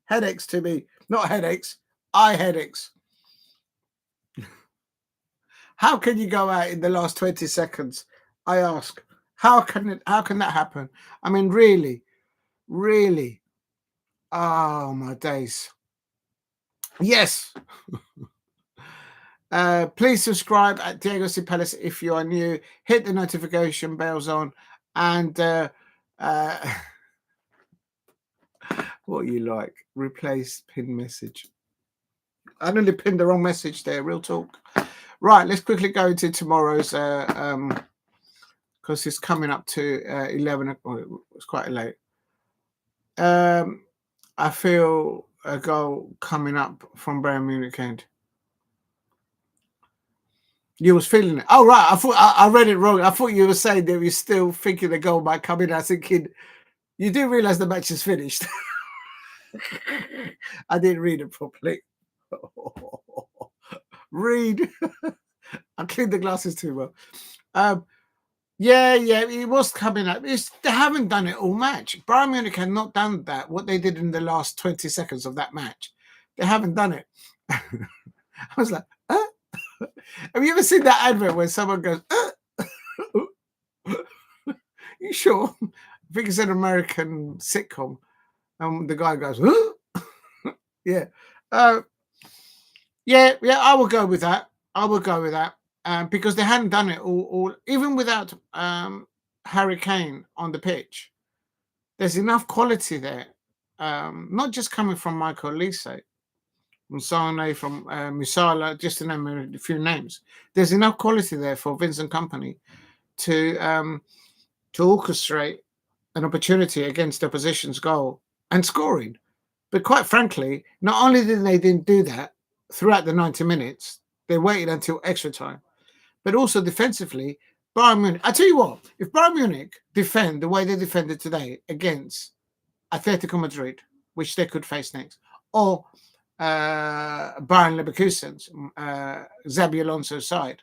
headaches to me. Not headaches, eye headaches. How can you go out in the last 20 seconds? I ask. How can that happen? I mean, really? Oh, my days. Yes. Please subscribe at Diego C. Palace if you are new. Hit the notification bells on. And what you like? Replace pin message. I nearly pinned the wrong message there. Real talk. Right, let's quickly go into tomorrow's because it's coming up to 11. Oh, it's quite late. I feel a goal coming up from Bayern Munich end. You was feeling it. Oh, right. I thought I read it wrong. I thought you were saying that you're still thinking the goal might come in. I was thinking, you do realise the match is finished. I didn't read it properly. Read. I cleaned the glasses too well. Yeah, it was coming up. They haven't done it all match. Bayern Munich had not done that, what they did in the last 20 seconds of that match. They haven't done it. I was like, have you ever seen that advert where someone goes, you sure? I think it's an American sitcom. And the guy goes, yeah. Yeah, I will go with that. Because they hadn't done it all even without Harry Kane on the pitch. There's enough quality there, not just coming from Michael Olise, from Sane, from Musiala, just to name a few names. There's enough quality there for Vincent Kompany to orchestrate an opportunity against the opposition's goal and scoring. But quite frankly, not only didn't do that throughout the 90 minutes, they waited until extra time. But also defensively, Bayern Munich. I tell you what, if Bayern Munich defend the way they defended today against Atletico Madrid, which they could face next, or Bayer Leverkusen's Xabi Alonso's side,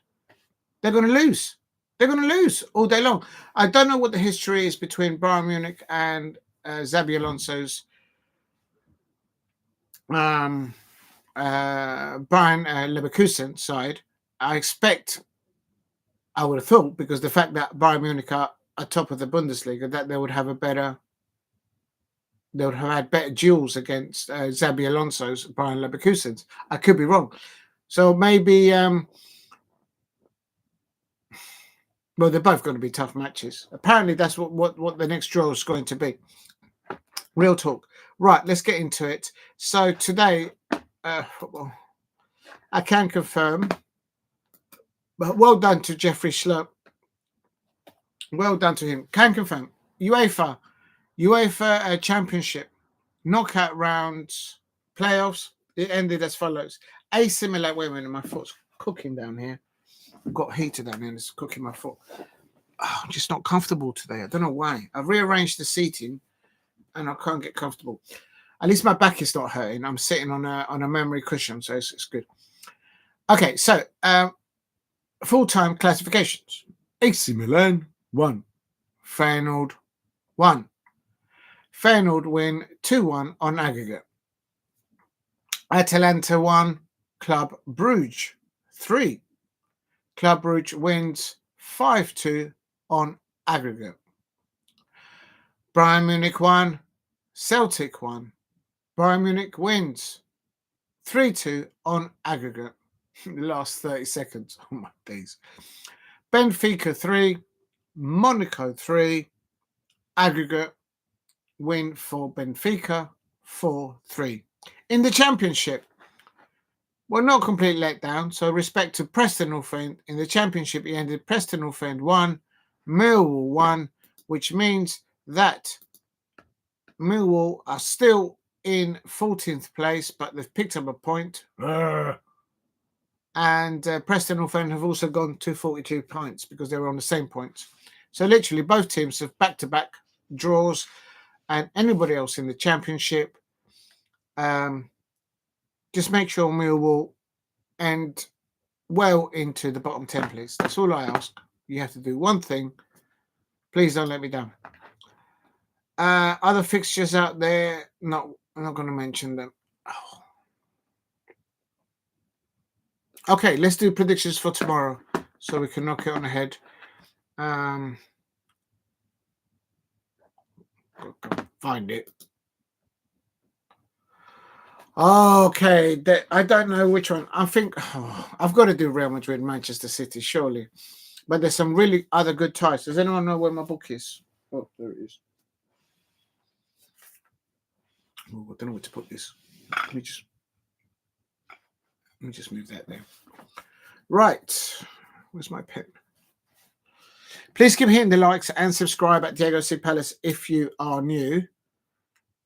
they're going to lose. They're going to lose all day long. I don't know what the history is between Bayern Munich and Xabi Alonso's Bayern Leverkusen side. I would have thought, because the fact that Bayern Munich are top of the Bundesliga, that they would have had better duels against Xabi Alonso's Bayer Leverkusen. I could be wrong. So maybe, well, they're both going to be tough matches. Apparently, that's what the next draw is going to be. Real talk. Right, let's get into it. So today, football, I can confirm But well done to Jeffrey Schlupp. Well done to him. Can confirm. UEFA Championship knockout rounds playoffs. It ended as follows. AC Milan. Wait a minute, my foot's cooking down here. I've got heater down here and it's cooking my foot. Oh, I'm just not comfortable today. I don't know why. I've rearranged the seating and I can't get comfortable. At least my back is not hurting. I'm sitting on a memory cushion, so it's good. Okay, so full-time classifications. AC Milan 1. Feyenoord 1. Feyenoord win 2-1 on aggregate. Atalanta 1. Club Brugge 3. Club Brugge wins 5-2 on aggregate. Bayern Munich 1. Celtic 1. Bayern Munich wins 3-2 on aggregate. The last 30 seconds. Oh my days. Benfica 3. Monaco 3. Aggregate win for Benfica 4-3. In the Championship, well, not complete letdown. So respect to Preston North End. In the Championship, he ended Preston North End 1, Millwall 1, which means that Millwall are still in 14th place, but they've picked up a point. And Preston North End have also gone to 42 points because they were on the same points. So literally both teams have back-to-back draws, and anybody else in the Championship, just make sure Millwall end well into the bottom 10, please. That's all I ask. You have to do one thing. Please don't let me down. Other fixtures out there, I'm not going to mention them. Oh. Okay, let's do predictions for tomorrow so we can knock it on the head. Find it. Okay, I don't know which one. I think I've got to do Real Madrid, Manchester City, surely. But there's some really other good ties. Does anyone know where my book is? Oh, there it is. Oh, I don't know where to put this. Let me just move that there. Right. Where's my pen? Please keep hitting the likes and subscribe at Diego C. Palace if you are new.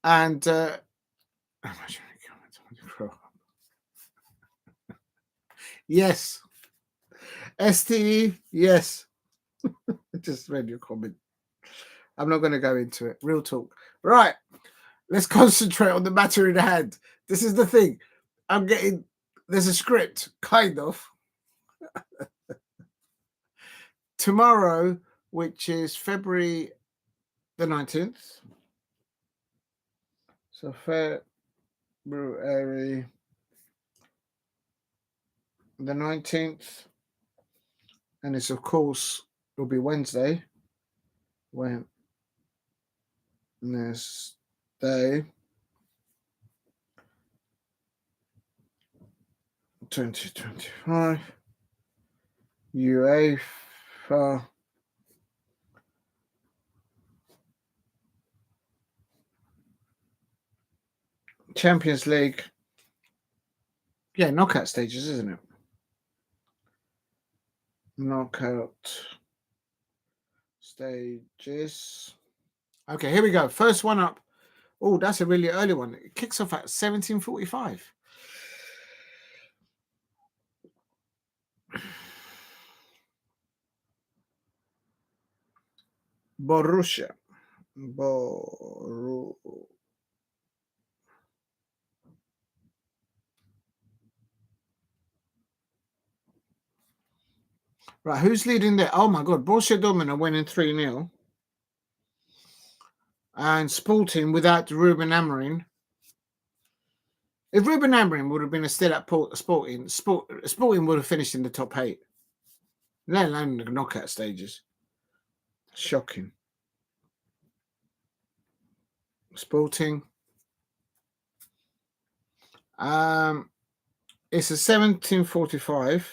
And yes. STE, yes. I just read your comment. I'm not going to go into it. Real talk. Right. Let's concentrate on the matter in hand. This is the thing. There's a script, kind of. Tomorrow, which is February the 19th. So February the 19th. And it's, of course, it'll be Wednesday. Wednesday. 2025 UEFA Champions League. Yeah, knockout stages, isn't it? Knockout stages. Okay, here we go. First one up. Oh, that's a really early one. It kicks off at 17:45. Borussia. Right, who's leading there? Oh my God, Borussia Dortmund are winning 3-0. And Sporting without Ruben Amorim. If Ruben Amorim would have been still at Sporting would have finished in the top 8. Let alone the knockout stages. Shocking. Sporting. It's a 17:45.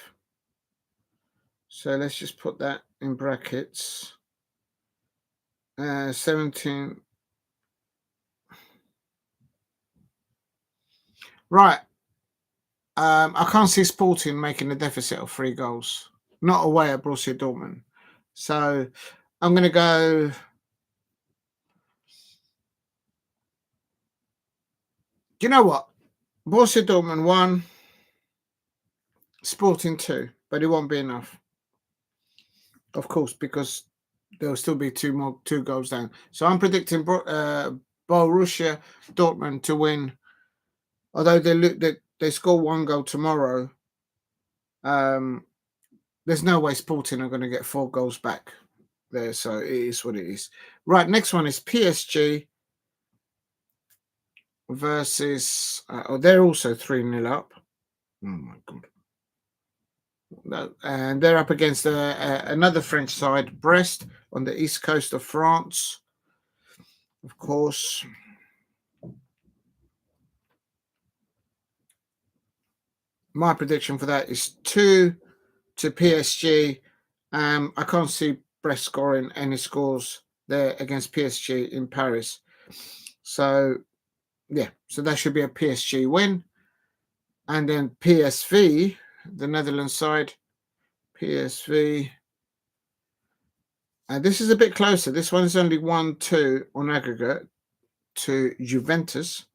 So let's just put that in brackets. 17. Right. I can't see Sporting making a deficit of 3 goals. not away at Borussia Dortmund. So I'm going to go. You know what? Borussia Dortmund 1, Sporting 2, but it won't be enough. Of course, because there'll still be two goals down. So I'm predicting Borussia Dortmund to win. Although they score 1 goal tomorrow, there's no way Sporting are going to get 4 goals back there. So it is what it is. Right, next one is PSG versus. They're also 3-0 up. Oh my god! And they're up against another French side, Brest, on the east coast of France. Of course. My prediction for that is 2 to PSG. I can't see Brest scoring any scores there against PSG in Paris. So, yeah, so that should be a PSG win. And then PSV, the Netherlands side, PSV. And this is a bit closer. This one's only 1-2 on aggregate to Juventus.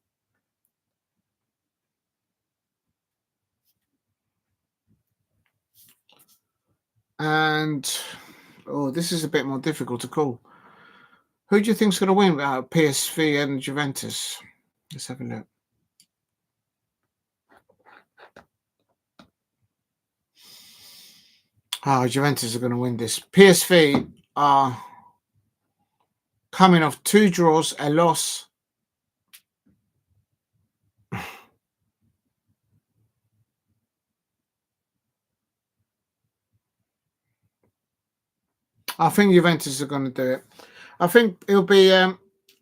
And, this is a bit more difficult to call. Who do you think's going to win out PSV and Juventus? Let's have a look. Juventus are going to win this. PSV are coming off 2 draws, a loss. I think Juventus are going to do it. I think it'll be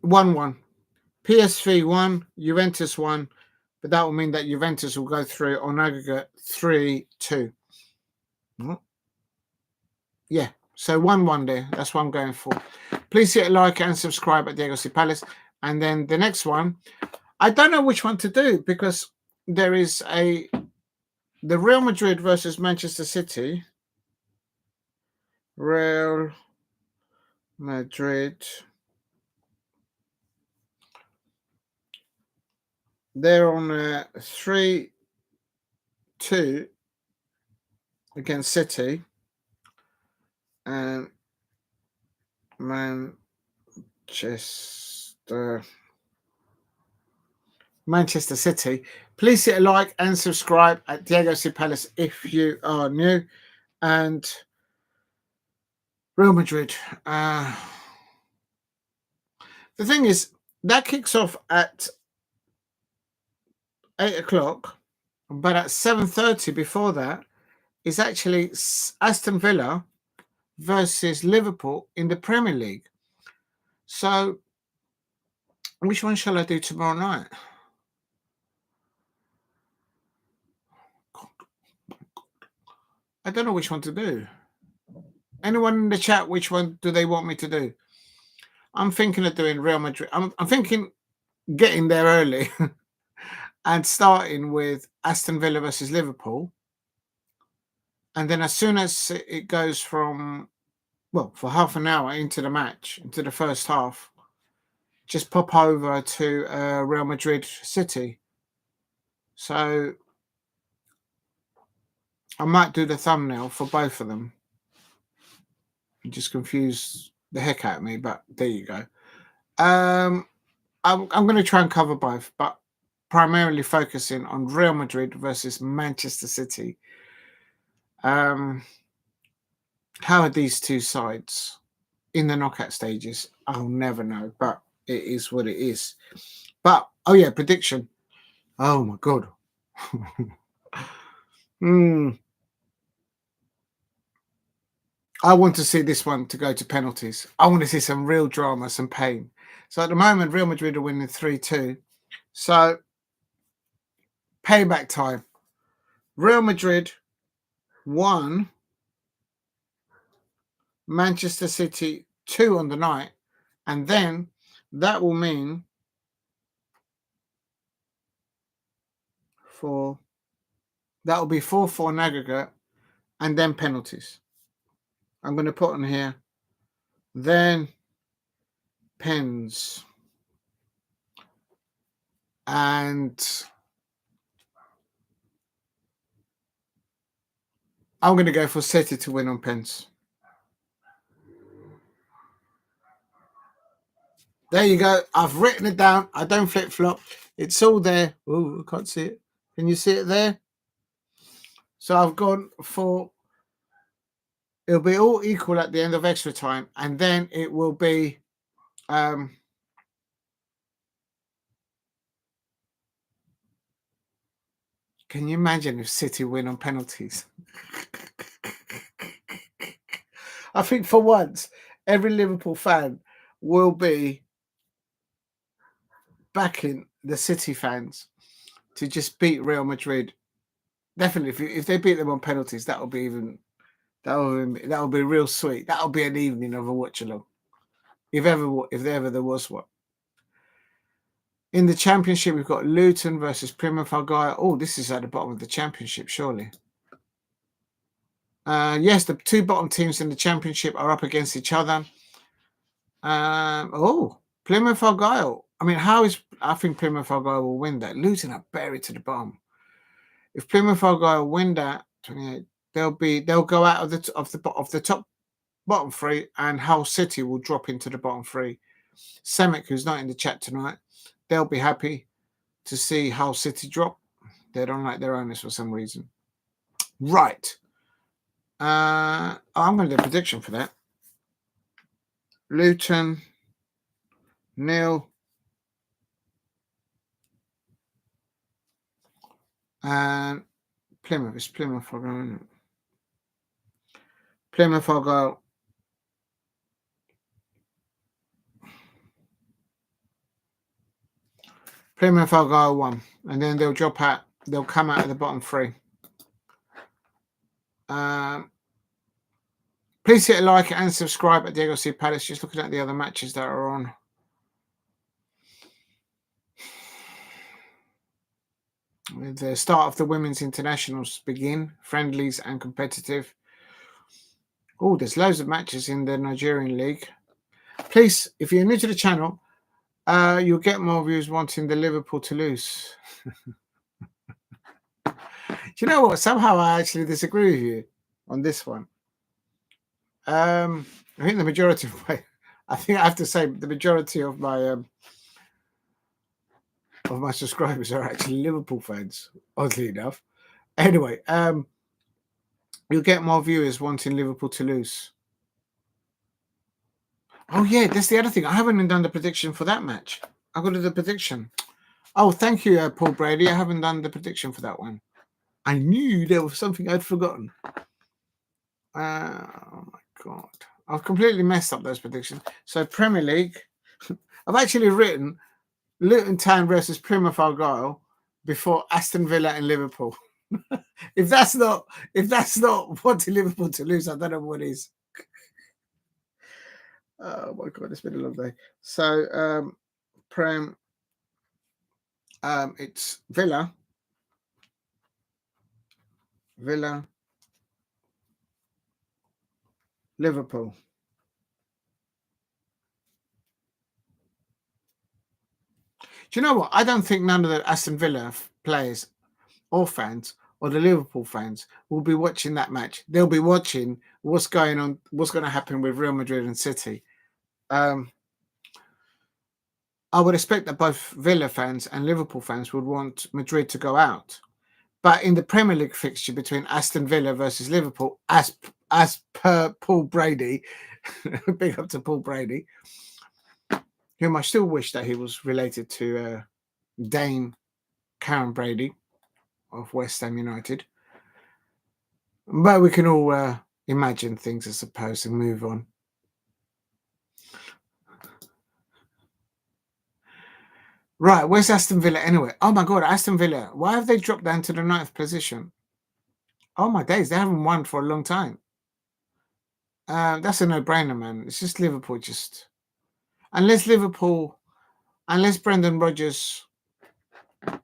1-1. PSV 1, Juventus 1, but that will mean that Juventus will go through on aggregate 3-2. Yeah, so 1-1 there. That's what I'm going for. Please hit a like and subscribe at Diego C. Palace. And then the next one, I don't know which one to do because there is the Real Madrid versus Manchester City. Real Madrid. They're on 3-2 against City. And Manchester City. Please hit a like and subscribe at Diego C. Palace if you are new. And Real Madrid. The thing is, that kicks off at 8 o'clock, but at 7:30 before that is actually Aston Villa versus Liverpool in the Premier League. So, which one shall I do tomorrow night? I don't know which one to do. Anyone in the chat, which one do they want me to do? I'm thinking of doing Real Madrid. I'm thinking getting there early and starting with Aston Villa versus Liverpool. And then as soon as it goes from, for half an hour into the match, into the first half, just pop over to Real Madrid City. So I might do the thumbnail for both of them. You just confuse the heck out of me, but there you go. I'm going to try and cover both, but primarily focusing on Real Madrid versus Manchester City. How are these two sides in the knockout stages? I'll never know, but it is what it is. But, prediction. Oh, my God. I want to see this one to go to penalties. I want to see some real drama, some pain. So at the moment, Real Madrid are winning 3-2. So, payback time. Real Madrid 1, Manchester City 2 on the night. And then that will mean that will be 4-4 in aggregate. and then penalties. I'm going to put on here, then pens. And I'm going to go for City to win on pens. There you go. I've written it down. I don't flip-flop. It's all there. Oh, I can't see it. Can you see it there? So I've gone for, it'll be all equal at the end of extra time. And then it will be, can you imagine if City win on penalties? I think for once, every Liverpool fan will be backing the City fans to just beat Real Madrid. Definitely, if they beat them on penalties, that'll be real sweet. That'll be an evening of a watch along, if ever there was one. In the Championship, we've got Luton versus Plymouth Argyle. Oh, this is at the bottom of the Championship, surely. Yes, the two bottom teams in the Championship are up against each other. Plymouth Argyle. I mean, I think Plymouth Argyle will win that. Luton are buried to the bottom. If Plymouth Argyle win that, 28, they'll go out of the top bottom three, and Hull City will drop into the bottom three. Semic, who's not in the chat tonight, they'll be happy to see Hull City drop. They don't like their owners for some reason. Right. I'm going to do a prediction for that. Luton, nil. And Plymouth. It's Plymouth Argyle, isn't it? Plymouth Argyle. Plymouth Argyle 1. And then they'll drop out. They'll come out of the bottom three. Please hit a like and subscribe at Diego C. Palace. Just looking at the other matches that are on. With the start of the women's internationals begin, friendlies and competitive. Oh, there's loads of matches in the Nigerian league. Please, if you're new to the channel, you'll get more views wanting the Liverpool to lose. Do you know what? Somehow I actually disagree with you on this one. I think the majority of I have to say the majority of my subscribers are actually Liverpool fans, oddly enough. Anyway, you'll get more viewers wanting Liverpool to lose. Oh, yeah, that's the other thing. I haven't even done the prediction for that match. I've got to do the prediction. Oh, thank you, Paul Brady. I haven't done the prediction for that one. I knew there was something I'd forgotten. Oh, my God. I've completely messed up those predictions. So, Premier League, I've actually written Luton Town versus Plymouth Argyle before Aston Villa and Liverpool. If that's not wanting Liverpool to lose, I don't know what is. Oh my God, it's been a long day. So Prem, it's Villa, Liverpool. Do you know what? I don't think none of the Aston Villa players or fans or the Liverpool fans will be watching that match. They'll be watching what's going on, what's going to happen with Real Madrid and City. I would expect that both Villa fans and Liverpool fans would want Madrid to go out. But in the Premier League fixture between Aston Villa versus Liverpool, as per Paul Brady, big up to Paul Brady, whom I still wish that he was related to Dame Karen Brady of West Ham United. But we can all imagine things, I suppose, and move on. Right, where's Aston Villa anyway? Oh my God, Aston Villa. Why have they dropped down to the 9th position? Oh my days, they haven't won for a long time. That's a no-brainer, man. It's just Liverpool. Unless Brendan Rodgers,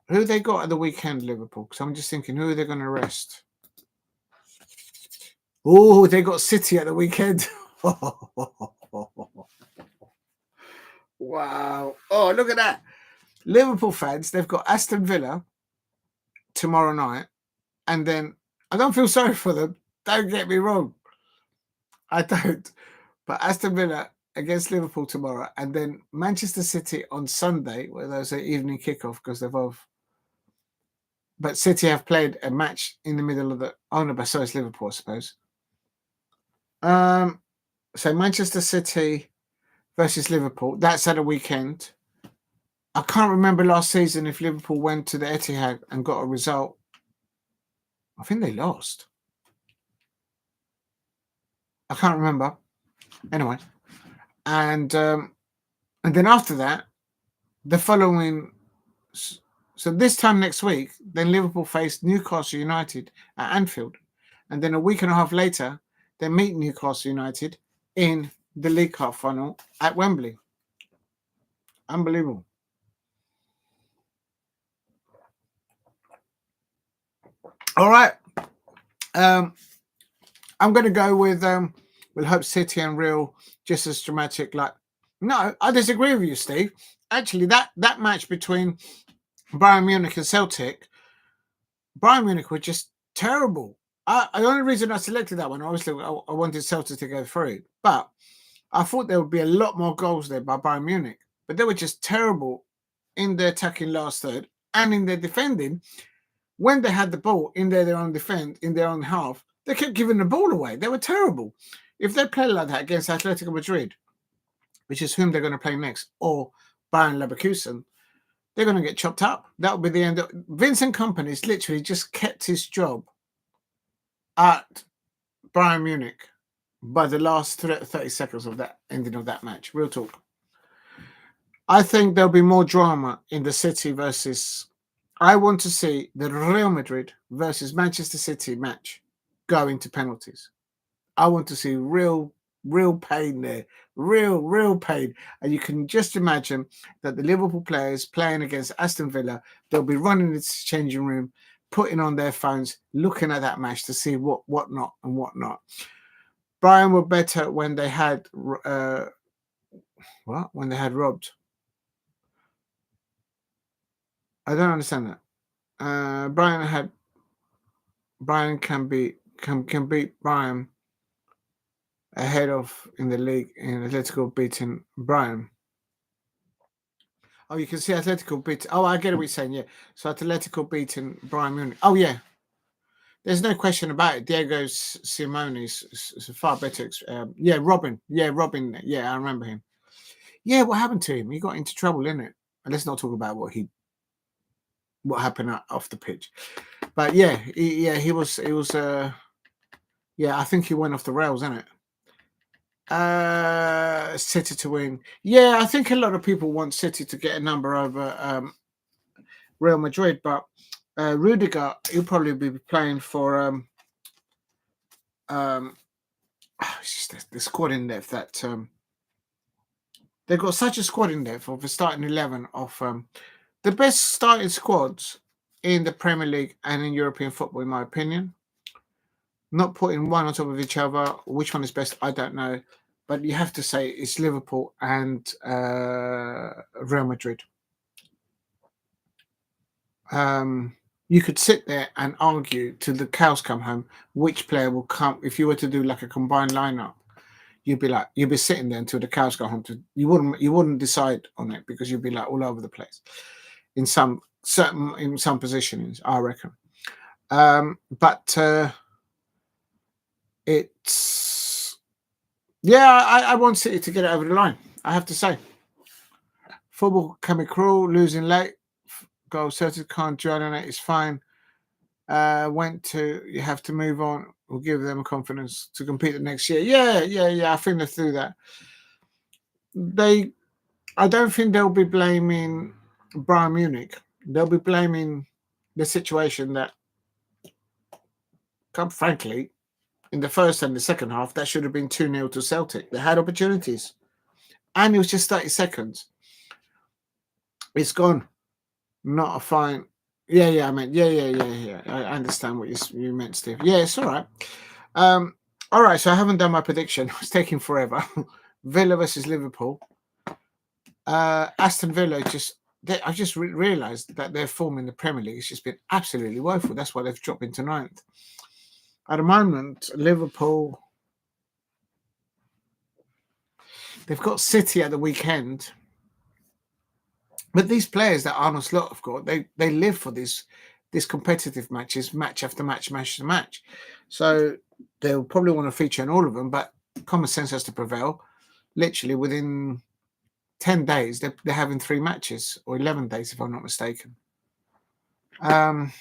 who they got at the weekend, Liverpool? Because I'm just thinking, who are they going to rest? Oh, they got City at the weekend. Wow. Oh, look at that. Liverpool fans, they've got Aston Villa tomorrow night. And then I don't feel sorry for them. Don't get me wrong. I don't. But Aston Villa against Liverpool tomorrow. And then Manchester City on Sunday, where there's an evening kickoff because they're both. But City have played a match in the middle of the. Oh, no, but so is Liverpool, I suppose. So Manchester City versus Liverpool. That's at a weekend. I can't remember last season if Liverpool went to the Etihad and got a result. I think they lost. I can't remember. Anyway, and then after that, the following. So this time next week, then Liverpool faced Newcastle United at Anfield, and then a week and a half later, they meet Newcastle United in the League Cup final at Wembley. Unbelievable. All right. I'm going to go with we'll hope City and Real just as dramatic. Like, no, I disagree with you, Steve. Actually, that match between Bayern Munich and Celtic, Bayern Munich were just terrible. The only reason I selected that one, obviously, I wanted Celtic to go through, but I thought there would be a lot more goals there by Bayern Munich, but they were just terrible in their attacking last third and in their defending. When they had the ball in their own defense, in their own half, they kept giving the ball away. They were terrible. If they play like that against Atletico Madrid, which is whom they're going to play next, or Bayer Leverkusen, they're going to get chopped up. That will be the end. Vincent Kompany's literally just kept his job at Bayern Munich by the last 30 seconds of that ending of that match. Real talk. I think there'll be more drama in the City versus. I want to see the Real Madrid versus Manchester City match going to penalties. I want to see real pain there. Real pain. And you can just imagine that the Liverpool players playing against Aston Villa, they'll be running into the changing room, putting on their phones, looking at that match to see what not and what not. Bayern were better when they had when they had robbed. I don't understand that. Bayern can beat Bayern ahead of in the league in Atletico beating Bayern. Oh, you can see Atletico beat. Oh, I get what you're saying. Yeah, so Atletico beating Bayern Munich. Oh yeah, there's no question about it. Diego Simeone is a far better. Robin. Yeah, Robin. Yeah, I remember him. Yeah, what happened to him? He got into trouble, innit? And let's not talk about what happened off the pitch. But yeah, he was. I think he went off the rails, innit? City to win. Yeah, I think a lot of people want City to get a number over Real Madrid, but Rudiger, he'll probably be playing for it's just the squad in depth that they've got such a squad in depth of the starting 11 of the best starting squads in the Premier League and in European football, in my opinion. Not putting one on top of each other. Which one is best, I don't know. But you have to say it's Liverpool and Real Madrid. You could sit there and argue till the cows come home which player will come. If you were to do like a combined lineup, you'd be sitting there until the cows go home. You wouldn't decide on it because you'd be like all over the place in some positionings, I reckon. But it's I want City to get it over the line. I have to say, football can be cruel. Losing late, goal Celtic can't join on it. It's fine. You have to move on. We'll give them confidence to compete the next year. Yeah. I think they do that. I don't think they'll be blaming Bayern Munich. They'll be blaming the situation that, frankly, in the first and the second half, that should have been 2-0 to Celtic. They had opportunities. And it was just 30 seconds. It's gone. Not a fine. Yeah. I meant, yeah. I understand what you meant, Steve. Yeah, it's all right. All right, so I haven't done my prediction. It's taking forever. Villa versus Liverpool. Aston Villa I just realised that their form in the Premier League has just been absolutely woeful. That's why they've dropped into ninth. At the moment, Liverpool, they've got City at the weekend. But these players that Arne Slot have got, they live for these competitive matches, match after match, match after match. So they'll probably want to feature in all of them, but common sense has to prevail. Literally within 10 days, they're having 3 matches, or 11 days, if I'm not mistaken. And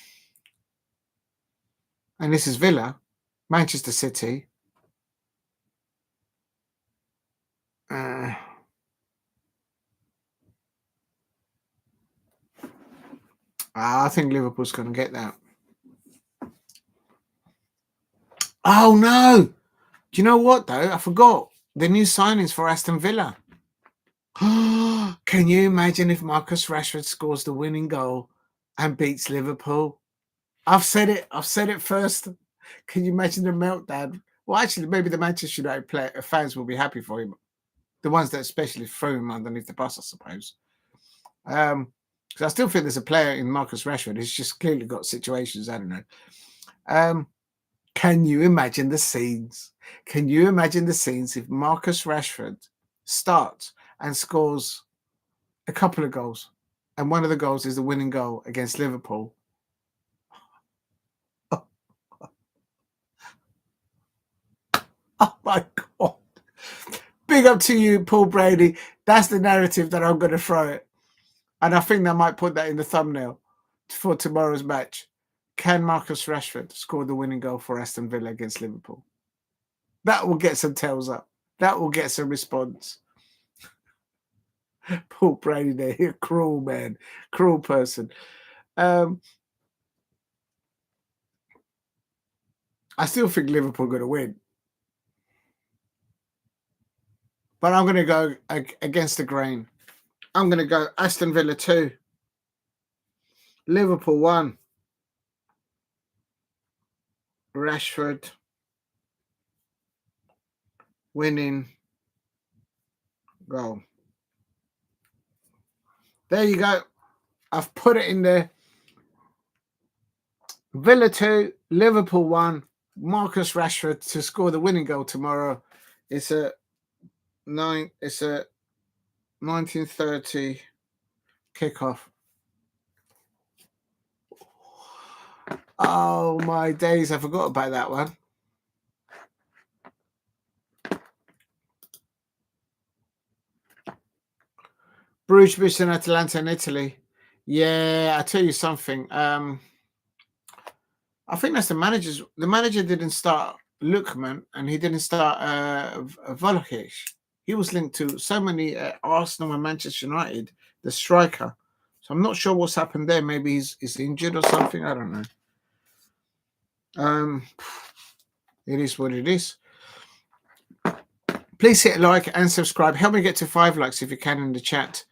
this is Villa, Manchester City. I think Liverpool's going to get that. Oh, no. Do you know what, though? I forgot. The new signings for Aston Villa. Can you imagine if Marcus Rashford scores the winning goal and beats Liverpool? I've said it first. Can you imagine the meltdown? Well, actually, maybe the Manchester United fans will be happy for him. The ones that especially threw him underneath the bus, I suppose. Because I still think there's a player in Marcus Rashford who's just clearly got situations. I don't know. Can you imagine the scenes? Can you imagine the scenes if Marcus Rashford starts and scores a couple of goals, and one of the goals is the winning goal against Liverpool? Oh my God. Big up to you, Paul Brady. That's the narrative that I'm going to throw it. And I think I might put that in the thumbnail for tomorrow's match. Can Marcus Rashford score the winning goal for Aston Villa against Liverpool? That will get some tails up. That will get some response. Paul Brady there, cruel man, cruel person. I still think Liverpool are going to win. But I'm going to go against the grain. I'm going to go Aston Villa 2. Liverpool 1. Rashford winning goal. There you go. I've put it in there. Villa 2, Liverpool 1. Marcus Rashford to score the winning goal tomorrow. It's a 1930 kickoff. Oh my days, I forgot about that one. Bruges and Atlanta in Italy. Yeah, I tell you something. I think that's the manager's. The manager didn't start Lukman, and he didn't start Vlahovic. He was linked to so many Arsenal and Manchester United, the striker. So I'm not sure what's happened there. Maybe he's injured or something. I don't know. It is what it is. Please hit like and subscribe. Help me get to 5 likes if you can in the chat.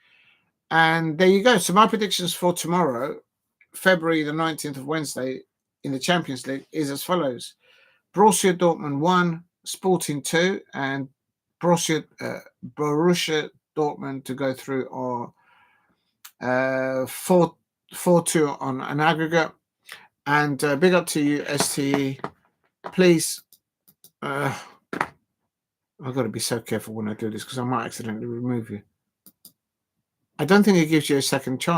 And there you go. So my predictions for tomorrow, February the 19th of Wednesday, in the Champions League is as follows. Borussia Dortmund 1, Sporting 2, and Borussia Dortmund to go through or 4-2 on an aggregate. And big up to you, STE. Please, I've got to be so careful when I do this because I might accidentally remove you. I don't think it gives you a second chance.